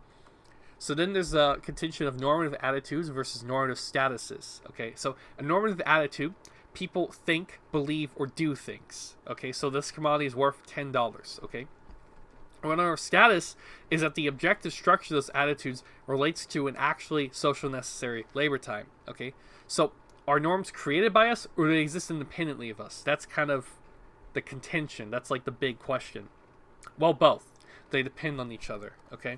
so then there's a contention of normative attitudes versus normative statuses. Okay, so a normative attitude, people think, believe, or do things. Okay, so this commodity is worth $10. Okay, one of our status is that the objective structure of those attitudes relates to an actually social necessary labor time. Okay, so are norms created by us, or do they exist independently of us? That's kind of the contention. That's like the big question. Well, both. They depend on each other. Okay,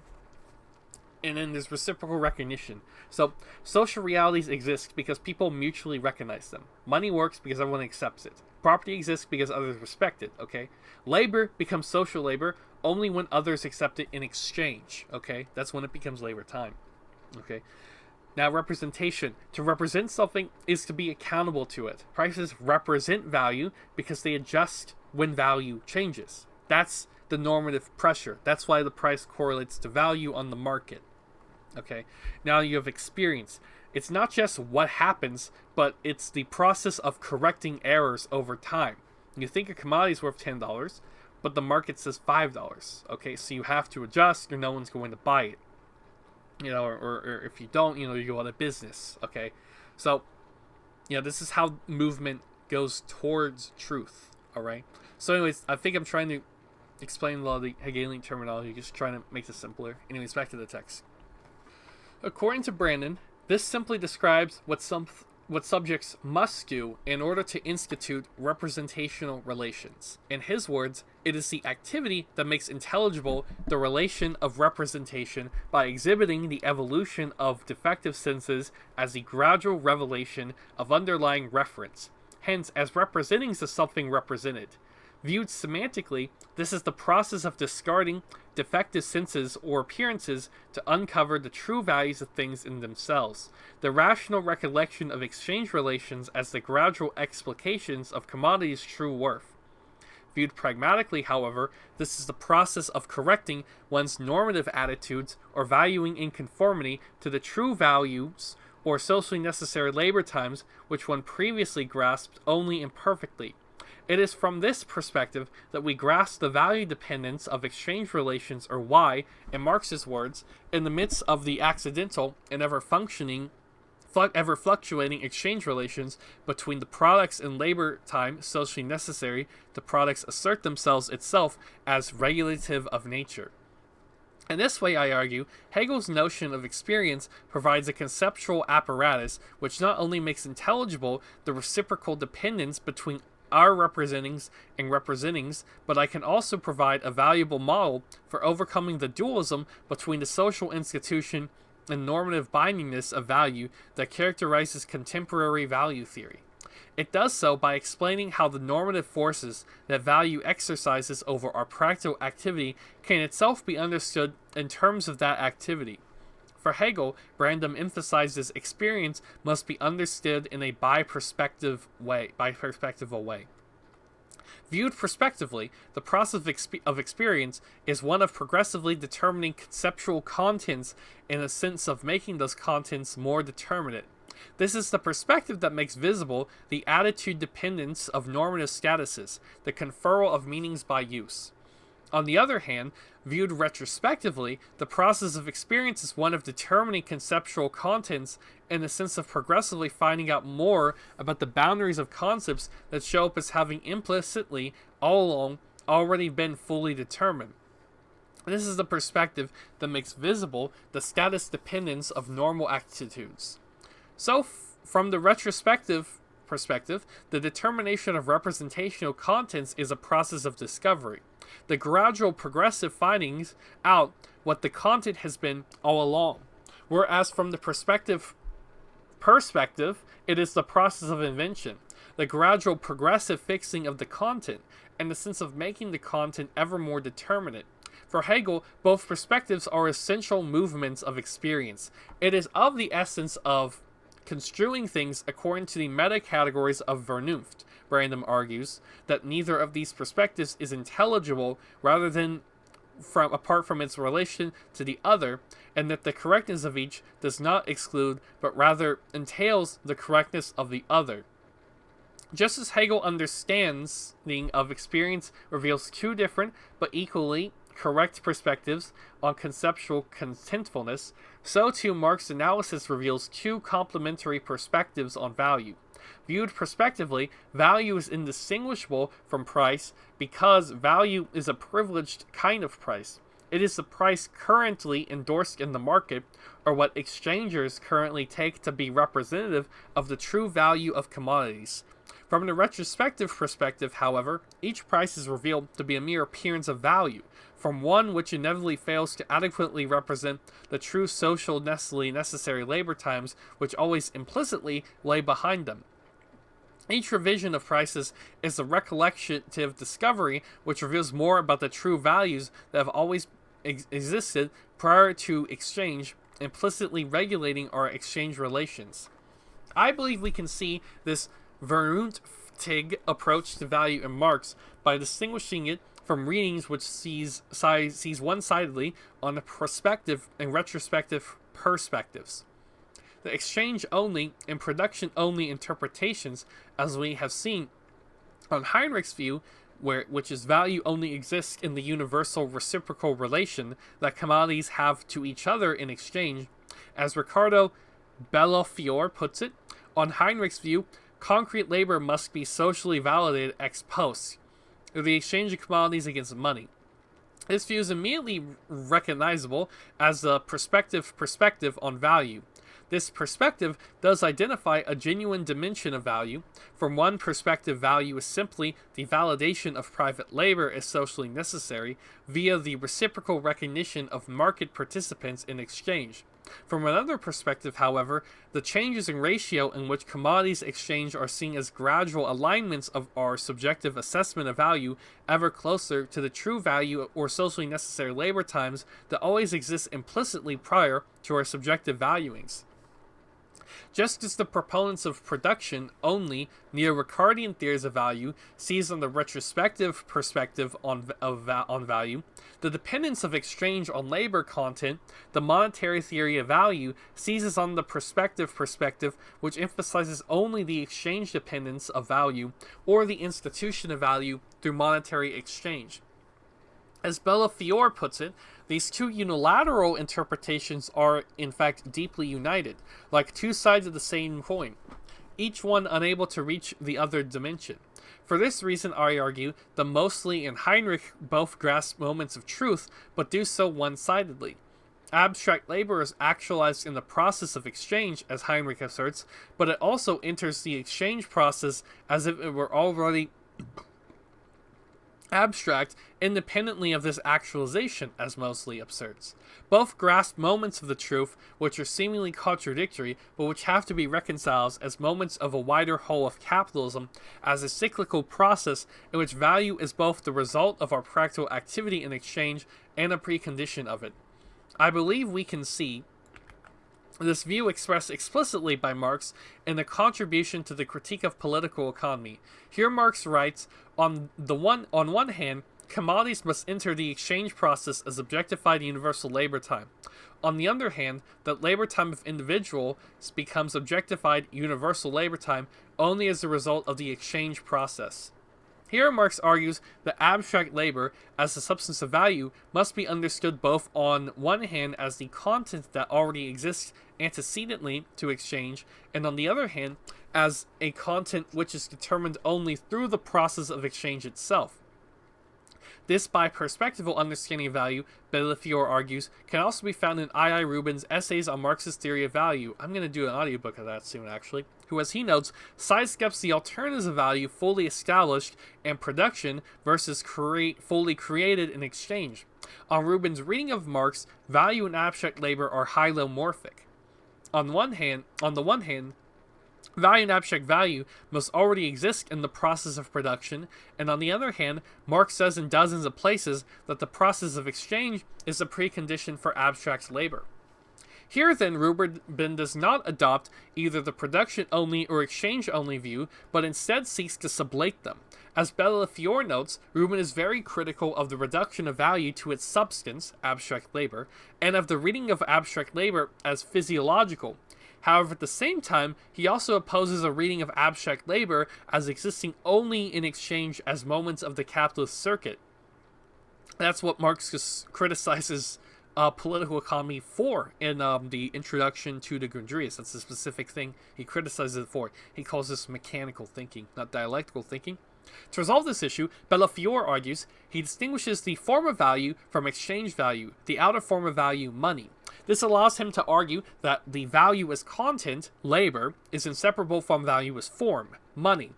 and then there's reciprocal recognition. So social realities exist because people mutually recognize them. Money works because everyone accepts it. Property exists because others respect it. Okay, labor becomes social labor only when others accept it in exchange. Okay, that's when it becomes labor time. Okay, now representation. To represent something is to be accountable to it. Prices represent value because they adjust when value changes. That's the normative pressure. That's why the price correlates to value on the market. Okay, now you have experience. It's not just what happens, but it's the process of correcting errors over time. You think a commodity is worth $10, but the market says $5. Okay, so you have to adjust or no one's going to buy it. Or if you don't, you go out of business. Okay, so, this is how movement goes towards truth. All right, so anyways, I think I'm trying to explain a lot of the Hegelian terminology, just trying to make this simpler. Anyways, back to the text. According to Brandom, this simply describes what subjects must do in order to institute representational relations. In his words, it is the activity that makes intelligible the relation of representation by exhibiting the evolution of defective senses as the gradual revelation of underlying reference, hence as representing the something represented. Viewed semantically, this is the process of discarding defective senses or appearances to uncover the true values of things in themselves, the rational recollection of exchange relations as the gradual explications of commodities' true worth. Viewed pragmatically, however, this is the process of correcting one's normative attitudes or valuing in conformity to the true values or socially necessary labor times which one previously grasped only imperfectly. It is from this perspective that we grasp the value dependence of exchange relations, or why, in Marx's words, in the midst of the accidental and ever fluctuating exchange relations between the products and labor time socially necessary, the products assert themselves itself as regulative of nature. In this way, I argue, Hegel's notion of experience provides a conceptual apparatus which not only makes intelligible the reciprocal dependence between our representings and representings, but I can also provide a valuable model for overcoming the dualism between the social institution and normative bindingness of value that characterizes contemporary value theory. It does so by explaining how the normative forces that value exercises over our practical activity can itself be understood in terms of that activity. For Hegel, Brandom emphasizes experience must be understood in a biperspectival way. Viewed prospectively, the process of experience is one of progressively determining conceptual contents in a sense of making those contents more determinate. This is the perspective that makes visible the attitude dependence of normative statuses, the conferral of meanings by use. On the other hand, viewed retrospectively, the process of experience is one of determining conceptual contents in the sense of progressively finding out more about the boundaries of concepts that show up as having implicitly, all along, already been fully determined. This is the perspective that makes visible the status dependence of normal attitudes. So, from the retrospective perspective, the determination of representational contents is a process of discovery. The gradual progressive findings out what the content has been all along. Whereas from the perspective, it is the process of invention, the gradual progressive fixing of the content, and the sense of making the content ever more determinate. For Hegel, both perspectives are essential movements of experience. It is of the essence of construing things according to the meta-categories of Vernunft, Brandom argues, that neither of these perspectives is intelligible rather than apart from its relation to the other, and that the correctness of each does not exclude, but rather entails the correctness of the other. Just as Hegel understanding of experience reveals two different but equally correct perspectives on conceptual contentfulness, so too Marx's analysis reveals two complementary perspectives on value. Viewed prospectively, value is indistinguishable from price because value is a privileged kind of price. It is the price currently endorsed in the market, or what exchangers currently take to be representative of the true value of commodities. From the retrospective perspective, however, each price is revealed to be a mere appearance of value, from one which inevitably fails to adequately represent the true social necessary labor times which always implicitly lay behind them. Each revision of prices is a recollective discovery which reveals more about the true values that have always existed prior to exchange, implicitly regulating our exchange relations. I believe we can see this Vernunftig approach to value in Marx by distinguishing it from readings which sees one-sidedly on the prospective and retrospective perspectives. The exchange-only and production-only interpretations, as we have seen on Heinrich's view, which is value only exists in the universal reciprocal relation that commodities have to each other in exchange. As Riccardo Bellafiore puts it, on Heinrich's view, concrete labor must be socially validated ex post, through the exchange of commodities against money. This view is immediately recognizable as the perspective on value. This perspective does identify a genuine dimension of value. From one perspective, value is simply the validation of private labor as socially necessary via the reciprocal recognition of market participants in exchange. From another perspective, however, the changes in ratio in which commodities exchange are seen as gradual alignments of our subjective assessment of value ever closer to the true value or socially necessary labor times that always exist implicitly prior to our subjective valuings. Just as the proponents of production only neo-Ricardian theories of value seize on the retrospective perspective on value, the dependence of exchange on labor content, the monetary theory of value, seizes on the perspective which emphasizes only the exchange dependence of value or the institution of value through monetary exchange. As Bellafiore puts it, these two unilateral interpretations are, in fact, deeply united, like two sides of the same coin, each one unable to reach the other dimension. For this reason, I argue, the Moseley and Heinrich both grasp moments of truth, but do so one-sidedly. Abstract labor is actualized in the process of exchange, as Heinrich asserts, but it also enters the exchange process as if it were already abstract independently of this actualization, as Moseley asserts. Both grasp moments of the truth which are seemingly contradictory, but which have to be reconciled as moments of a wider whole of capitalism, as a cyclical process in which value is both the result of our practical activity in exchange and a precondition of it. I believe we can see this view expressed explicitly by Marx in the contribution to the critique of political economy. Here Marx writes, on one hand, commodities must enter the exchange process as objectified universal labor time. On the other hand, that labor time of individuals becomes objectified universal labor time only as a result of the exchange process. Here Marx argues that abstract labor, as the substance of value, must be understood both on one hand as the content that already exists antecedently to exchange, and on the other hand as a content which is determined only through the process of exchange itself. This bi-perspectival understanding of value, Bellafiore argues, can also be found in I. Rubin's Essays on Marx's Theory of Value. I'm going to do an audiobook of that soon, actually. Who, as he notes, sidesteps the alternatives of value fully established and production versus fully created in exchange. On Rubin's reading of Marx, value and abstract labor are hylomorphic. On the one hand, Value and abstract value must already exist in the process of production, and on the other hand, Marx says in dozens of places that the process of exchange is a precondition for abstract labor. Here, then, Rubin does not adopt either the production-only or exchange-only view, but instead seeks to sublate them. As Bellafiore notes, Rubin is very critical of the reduction of value to its substance, abstract labor, and of the reading of abstract labor as physiological. However, at the same time, he also opposes a reading of abstract labor as existing only in exchange as moments of the capitalist circuit. That's what Marx criticizes political economy for in the introduction to the Grundrisse. That's the specific thing he criticizes it for. He calls this mechanical thinking, not dialectical thinking. To resolve this issue, Bellafiore argues he distinguishes the form of value from exchange value, the outer form of value, money. This allows him to argue that the value as content, labor, is inseparable from value as form, money.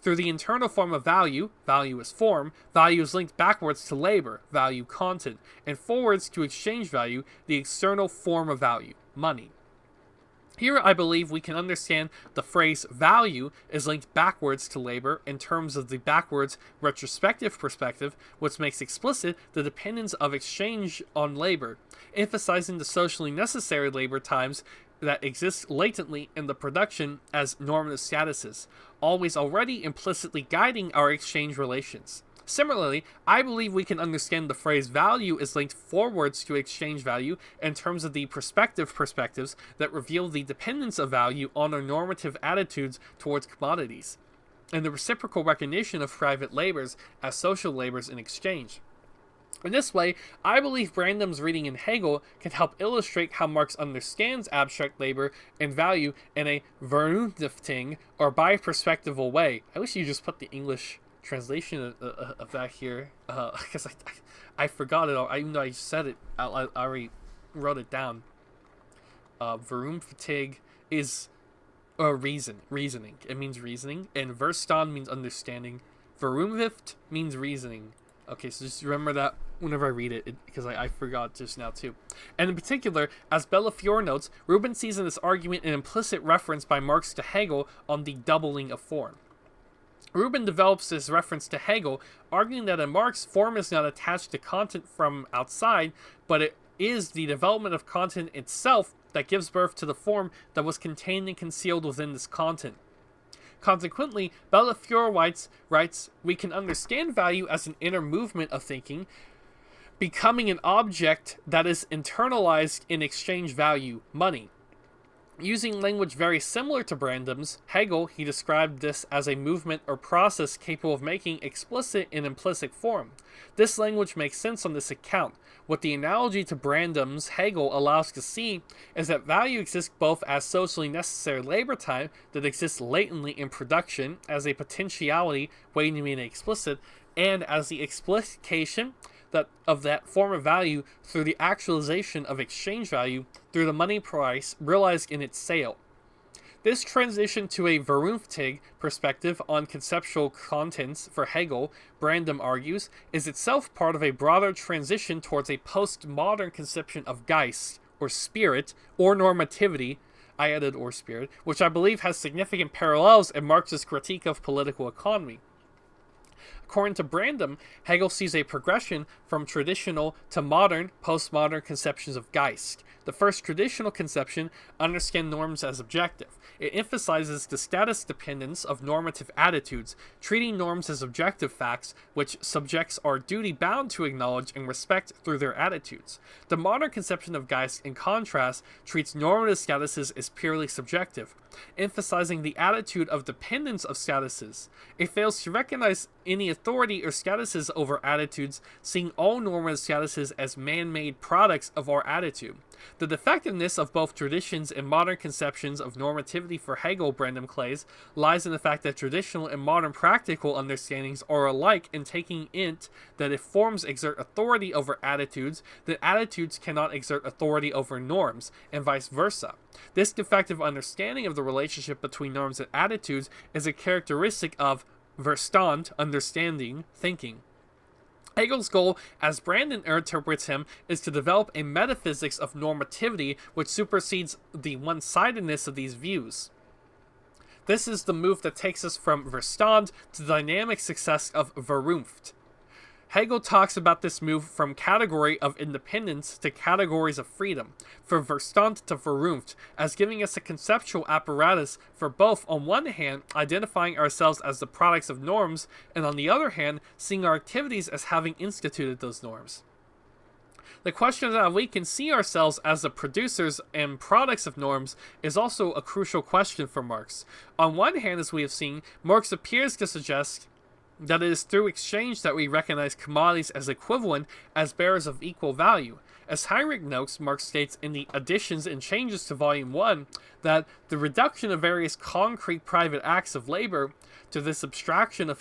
Through the internal form of value, value as form, value is linked backwards to labor, value content, and forwards to exchange value, the external form of value, money. Here, I believe we can understand the phrase value is linked backwards to labor in terms of the backwards retrospective perspective, which makes explicit the dependence of exchange on labor, emphasizing the socially necessary labor times that exist latently in the production as normative statuses, always already implicitly guiding our exchange relations. Similarly, I believe we can understand the phrase value is linked forwards to exchange value in terms of the prospective perspectives that reveal the dependence of value on our normative attitudes towards commodities, and the reciprocal recognition of private labors as social labors in exchange. In this way, I believe Brandom's reading in Hegel can help illustrate how Marx understands abstract labor and value in a vernunftigen or bi-perspectival way. I wish you just put the English translation of that here, because I forgot it all. Even though I said it, I already wrote it down. Vernunftig is reasoning. It means reasoning, and Verstand means understanding. Vernunft means reasoning. Okay, so just remember that whenever I read it, because I forgot just now too. And in particular, as Bellafiore notes, Rubin sees in this argument an implicit reference by Marx to Hegel on the doubling of form. Rubin develops this reference to Hegel, arguing that in Marx, form is not attached to content from outside, but it is the development of content itself that gives birth to the form that was contained and concealed within this content. Consequently, Bellafiore writes, we can understand value as an inner movement of thinking, becoming an object that is internalized in exchange value, money. Using language very similar to Brandom's, Hegel, he described this as a movement or process capable of making explicit and implicit form. This language makes sense on this account. What the analogy to Brandom's Hegel allows to see is that value exists both as socially necessary labor time that exists latently in production as a potentiality waiting to be made explicit, and as the explication of that form of value through the actualization of exchange value through the money price realized in its sale. This transition to a vernunftig perspective on conceptual contents for Hegel, Brandom argues, is itself part of a broader transition towards a postmodern conception of Geist, or spirit, or normativity, I added or spirit, which I believe has significant parallels in Marx's critique of political economy. According to Brandom, Hegel sees a progression from traditional to modern, postmodern conceptions of Geist. The first traditional conception understands norms as objective. It emphasizes the status dependence of normative attitudes, treating norms as objective facts which subjects are duty-bound to acknowledge and respect through their attitudes. The modern conception of Geist, in contrast, treats normative statuses as purely subjective, emphasizing the attitude of dependence of statuses. It fails to recognize any authority or statuses over attitudes, seeing all normative statuses as man-made products of our attitude. The defectiveness of both traditions and modern conceptions of normativity for Hegel, Brandom claims, lies in the fact that traditional and modern practical understandings are alike in taking it that if forms exert authority over attitudes, then attitudes cannot exert authority over norms, and vice versa. This defective understanding of the relationship between norms and attitudes is a characteristic of Verstand, understanding, thinking. Hegel's goal, as Brandom interprets him, is to develop a metaphysics of normativity which supersedes the one-sidedness of these views. This is the move that takes us from Verstand to the dynamic success of Vernunft. Hegel talks about this move from category of independence to categories of freedom, from Verstand to Vernunft, as giving us a conceptual apparatus for both, on one hand, identifying ourselves as the products of norms, and on the other hand, seeing our activities as having instituted those norms. The question that we can see ourselves as the producers and products of norms is also a crucial question for Marx. On one hand, as we have seen, Marx appears to suggest that it is through exchange that we recognize commodities as equivalent, as bearers of equal value. As Heinrich notes, Marx states in the Additions and Changes to Volume 1 that the reduction of various concrete private acts of labor to this abstraction of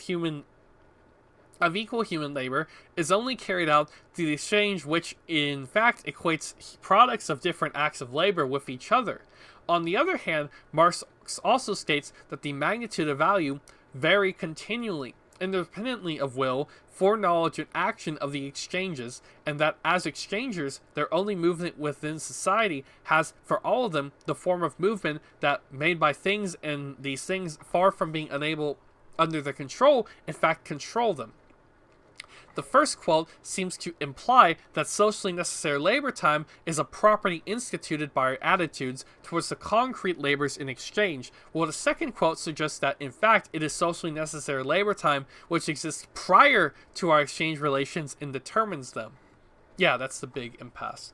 equal human labor is only carried out through the exchange, which in fact equates products of different acts of labor with each other. On the other hand, Marx also states that the magnitude of value vary continually, independently of will, foreknowledge, and action of the exchanges, and that as exchangers, their only movement within society has, for all of them, the form of movement that made by things, and these things, far from being unable under their control, in fact control them. The first quote seems to imply that socially necessary labor time is a property instituted by our attitudes towards the concrete labors in exchange, while the second quote suggests that, in fact, it is socially necessary labor time which exists prior to our exchange relations and determines them. Yeah, that's the big impasse.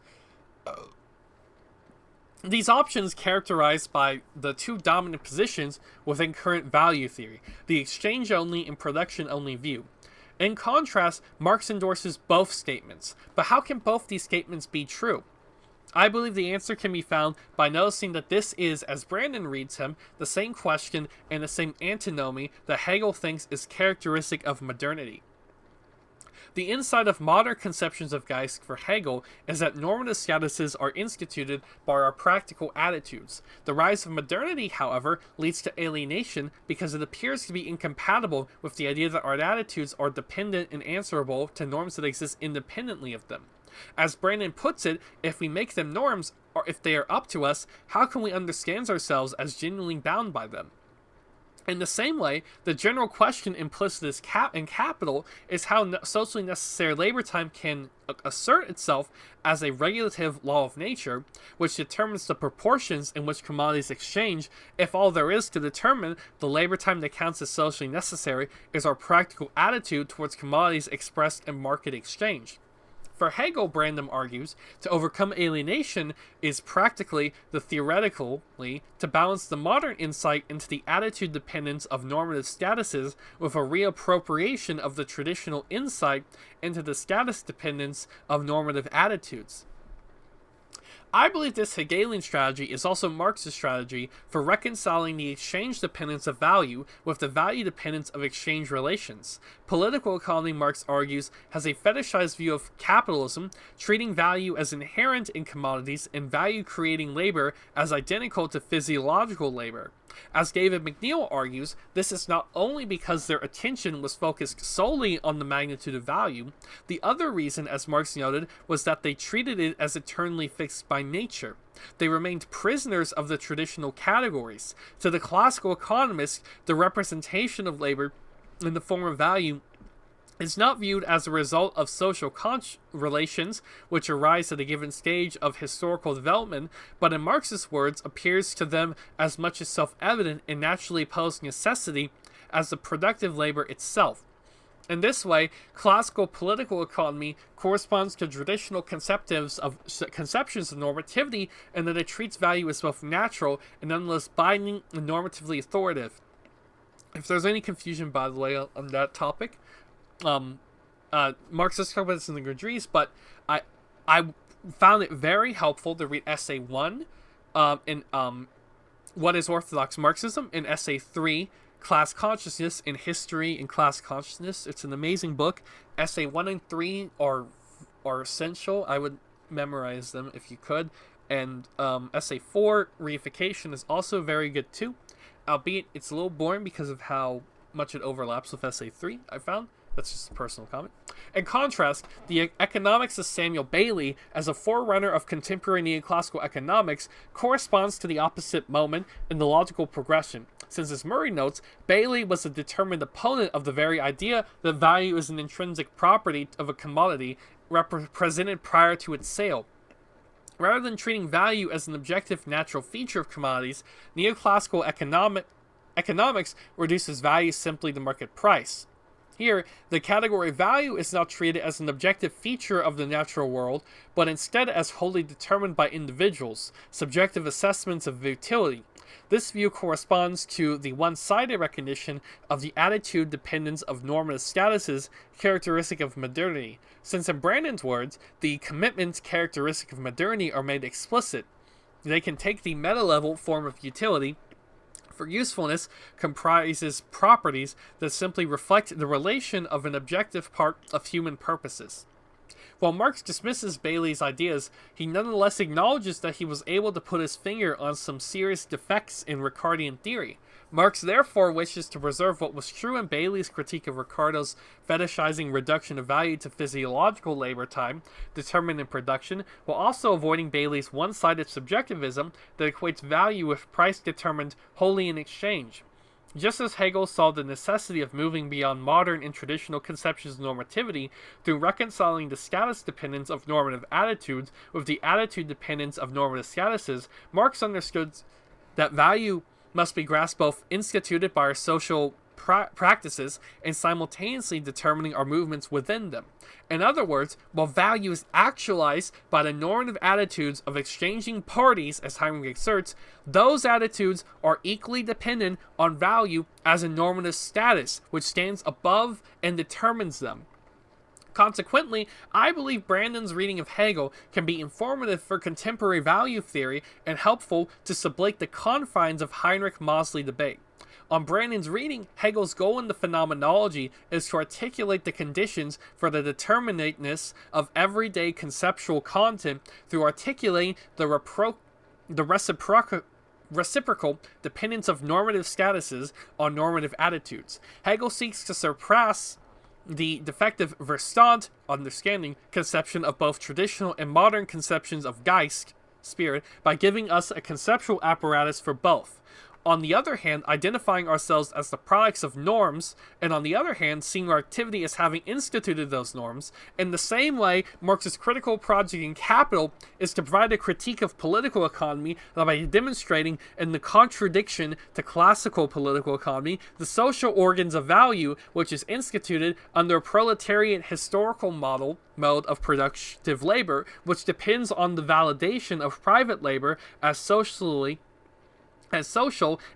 These options characterized by the two dominant positions within current value theory, the exchange-only and production-only view. In contrast, Marx endorses both statements, but how can both these statements be true? I believe the answer can be found by noticing that this is, as Brandom reads him, the same question and the same antinomy that Hegel thinks is characteristic of modernity. The insight of modern conceptions of Geist for Hegel is that normative statuses are instituted by our practical attitudes. The rise of modernity, however, leads to alienation because it appears to be incompatible with the idea that our attitudes are dependent and answerable to norms that exist independently of them. As Brandom puts it, if we make them norms, or if they are up to us, how can we understand ourselves as genuinely bound by them? In the same way, the general question implicit in capital is how socially necessary labor time can assert itself as a regulative law of nature, which determines the proportions in which commodities exchange, if all there is to determine the labor time that counts as socially necessary is our practical attitude towards commodities expressed in market exchange. For Hegel, Brandom argues, to overcome alienation is practically theoretically to balance the modern insight into the attitude dependence of normative statuses with a reappropriation of the traditional insight into the status dependence of normative attitudes. I believe this Hegelian strategy is also Marx's strategy for reconciling the exchange dependence of value with the value dependence of exchange relations. Political economy, Marx argues, has a fetishized view of capitalism, treating value as inherent in commodities and value-creating labor as identical to physiological labor. As David McNeill argues, this is not only because their attention was focused solely on the magnitude of value. The other reason, as Marx noted, was that they treated it as eternally fixed by nature. They remained prisoners of the traditional categories. To the classical economists, the representation of labor in the form of value is not viewed as a result of social relations which arise at a given stage of historical development, but in Marx's words, appears to them as much as self-evident and naturally opposed necessity as the productive labor itself. In this way, classical political economy corresponds to traditional conceptions of normativity, and that it treats value as both natural and nonetheless binding and normatively authoritative. If there's any confusion, by the way, on that topic, Marx has talked about this in the Gurdjieff, but I found it very helpful to read Essay 1 in What is Orthodox Marxism, and Essay 3, Class Consciousness in History and Class Consciousness. It's an amazing book. Essay 1 and 3 are essential. I would memorize them if you could. And Essay 4, Reification, is also very good too, albeit it's a little boring because of how much it overlaps with Essay 3, I found. That's just a personal comment. In contrast, the economics of Samuel Bailey, as a forerunner of contemporary neoclassical economics, corresponds to the opposite moment in the logical progression. since, as Murray notes, Bailey was a determined opponent of the very idea that value is an intrinsic property of a commodity presented prior to its sale. Rather than treating value as an objective natural feature of commodities, neoclassical economics reduces value simply to market price. Here, the category value is not treated as an objective feature of the natural world, but instead as wholly determined by individuals, subjective assessments of utility. This view corresponds to the one-sided recognition of the attitude dependence of normative statuses characteristic of modernity, since in Brandon's words, the commitments characteristic of modernity are made explicit. They can take the meta-level form of utility, for usefulness comprises properties that simply reflect the relation of an objective part of human purposes. While Marx dismisses Bailey's ideas, he nonetheless acknowledges that he was able to put his finger on some serious defects in Ricardian theory. Marx therefore wishes to preserve what was true in Bailey's critique of Ricardo's fetishizing reduction of value to physiological labor time determined in production, while also avoiding Bailey's one-sided subjectivism that equates value with price determined wholly in exchange. Just as Hegel saw the necessity of moving beyond modern and traditional conceptions of normativity through reconciling the status dependence of normative attitudes with the attitude dependence of normative statuses, Marx understood that value must be grasped both instituted by our social practices and simultaneously determining our movements within them. In other words, while value is actualized by the normative attitudes of exchanging parties, as Heinrich asserts, those attitudes are equally dependent on value as a normative status, which stands above and determines them. Consequently, I believe Brandon's reading of Hegel can be informative for contemporary value theory and helpful to sublate the confines of Heinrich-Moseley debate. On Brandon's reading, Hegel's goal in the phenomenology is to articulate the conditions for the determinateness of everyday conceptual content through articulating the reciprocal dependence of normative statuses on normative attitudes. Hegel seeks to surpass the defective Verstand, understanding, conception of both traditional and modern conceptions of Geist, spirit, by giving us a conceptual apparatus for both. On the other hand, identifying ourselves as the products of norms, and on the other hand, seeing our activity as having instituted those norms. In the same way, Marx's critical project in Capital is to provide a critique of political economy by demonstrating, in the contradiction to classical political economy, the social organs of value which is instituted under a proletarian historical mode of productive labor, which depends on the validation of private labor as social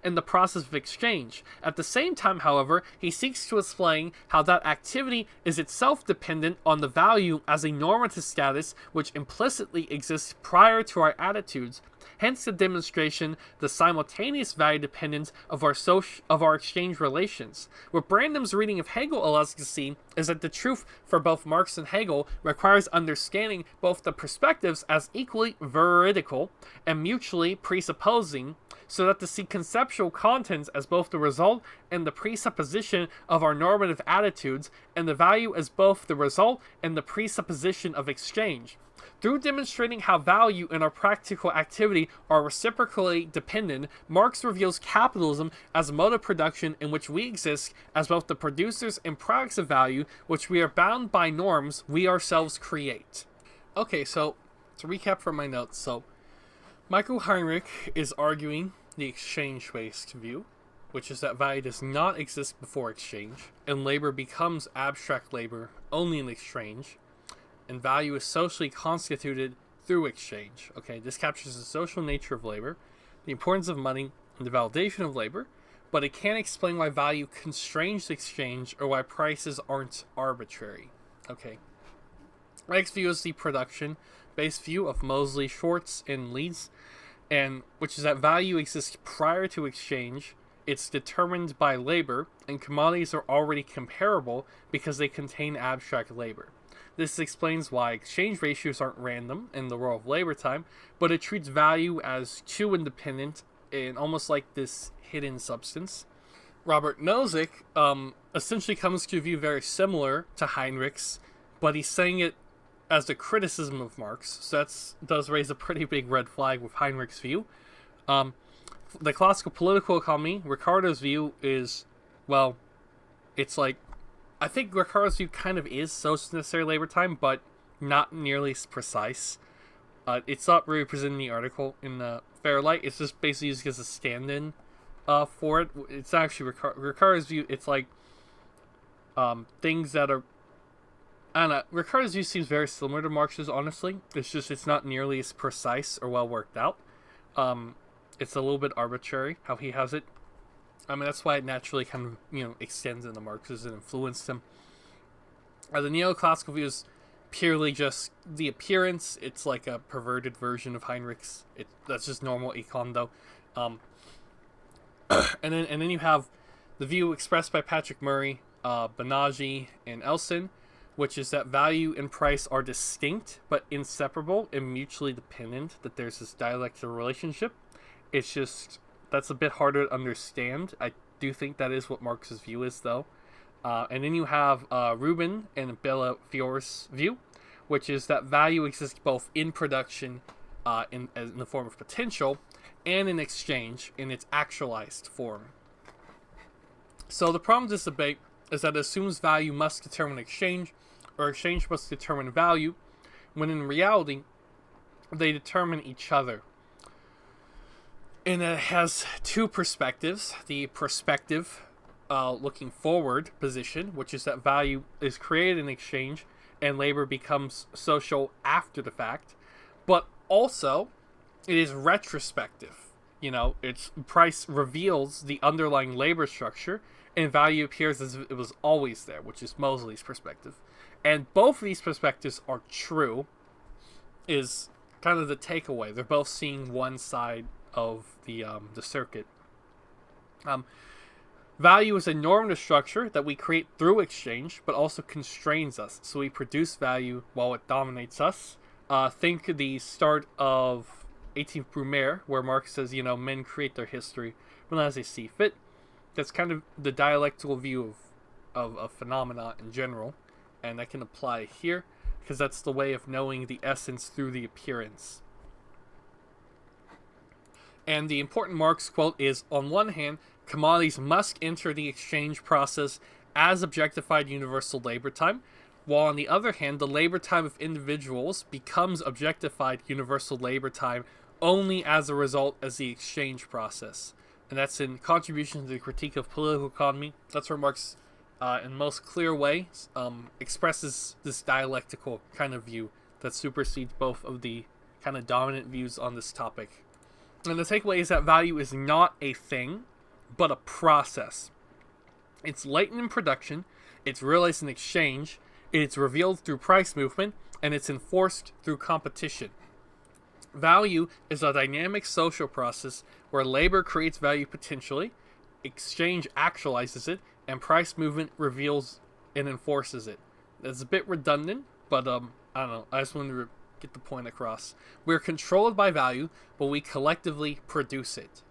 in the process of exchange. At the same time, however, he seeks to explain how that activity is itself dependent on the value as a normative status which implicitly exists prior to our attitudes. Hence the demonstration, the simultaneous value dependence of our exchange relations. What Brandom's reading of Hegel allows us to see is that the truth for both Marx and Hegel requires understanding both the perspectives as equally veridical and mutually presupposing, so that to see conceptual contents as both the result and the presupposition of our normative attitudes, and the value as both the result and the presupposition of exchange. Through demonstrating how value and our practical activity are reciprocally dependent, Marx reveals capitalism as a mode of production in which we exist as both the producers and products of value, which we are bound by norms we ourselves create. Okay, so to recap from my notes, Michael Heinrich is arguing the exchange-based view, which is that value does not exist before exchange, and labor becomes abstract labor only in exchange, and value is socially constituted through exchange. Okay, this captures the social nature of labor, the importance of money, and the validation of labor, but it can't explain why value constrains exchange or why prices aren't arbitrary. Okay. Next view is the production-based view of Moseley, Schwartz, and Leeds, and which is that value exists prior to exchange, it's determined by labor, and commodities are already comparable because they contain abstract labor. This explains why exchange ratios aren't random in the world of labor time, but it treats value as too independent and almost like this hidden substance. Robert Nozick essentially comes to a view very similar to Heinrich's, but he's saying it as a criticism of Marx, so that does raise a pretty big red flag with Heinrich's view. the classical political economy, Ricardo's view is, well, it's like, I think Ricardo's view kind of is social necessary labor time, but not nearly as precise. It's not really presented in the article in the fair light. It's just basically used as a stand-in for it. It's actually Ricardo's view. It's like things that are, I don't know. Ricardo's view seems very similar to Marx's, honestly. It's just it's not nearly as precise or well worked out. It's a little bit arbitrary how he has it. I mean, that's why it naturally kind of, extends into Marx's and influenced him. The neoclassical view is purely just the appearance. It's like a perverted version of Heinrich's. That's just normal econ, though. And then you have the view expressed by Patrick Murray, Banaji, and Elson, which is that value and price are distinct but inseparable and mutually dependent, that there's this dialectical relationship. It's just, that's a bit harder to understand. I do think that is what Marx's view is, though. And then you have Rubin and Bellafiore's view, which is that value exists both in production in the form of potential and in exchange in its actualized form. So the problem with this debate is that it assumes value must determine exchange, or exchange must determine value, when in reality, they determine each other. And it has two perspectives. The perspective looking forward position, which is that value is created in exchange and labor becomes social after the fact, but also it is retrospective. Its price reveals the underlying labor structure and value appears as if it was always there, which is Moseley's perspective. And both of these perspectives are true, is kind of the takeaway. They're both seeing one side of the circuit. Value is a normative structure that we create through exchange, but also constrains us. So we produce value while it dominates us. Think the start of 18th Brumaire, where Marx says, men create their history when as they see fit. That's kind of the dialectical view of phenomena in general, and that can apply here, because that's the way of knowing the essence through the appearance. And the important Marx quote is, on one hand, commodities must enter the exchange process as objectified universal labor time, while on the other hand, the labor time of individuals becomes objectified universal labor time only as a result as the exchange process. And that's in Contribution to the Critique of Political Economy. That's where Marx, in most clear way, expresses this dialectical kind of view that supersedes both of the kind of dominant views on this topic. And the takeaway is that value is not a thing, but a process. It's latent in production, it's realized in exchange, it's revealed through price movement, and it's enforced through competition. Value is a dynamic social process where labor creates value potentially, exchange actualizes it, and price movement reveals and enforces it. That's a bit redundant, but I don't know, I just wanted to get the point across. We're controlled by value, but we collectively produce it.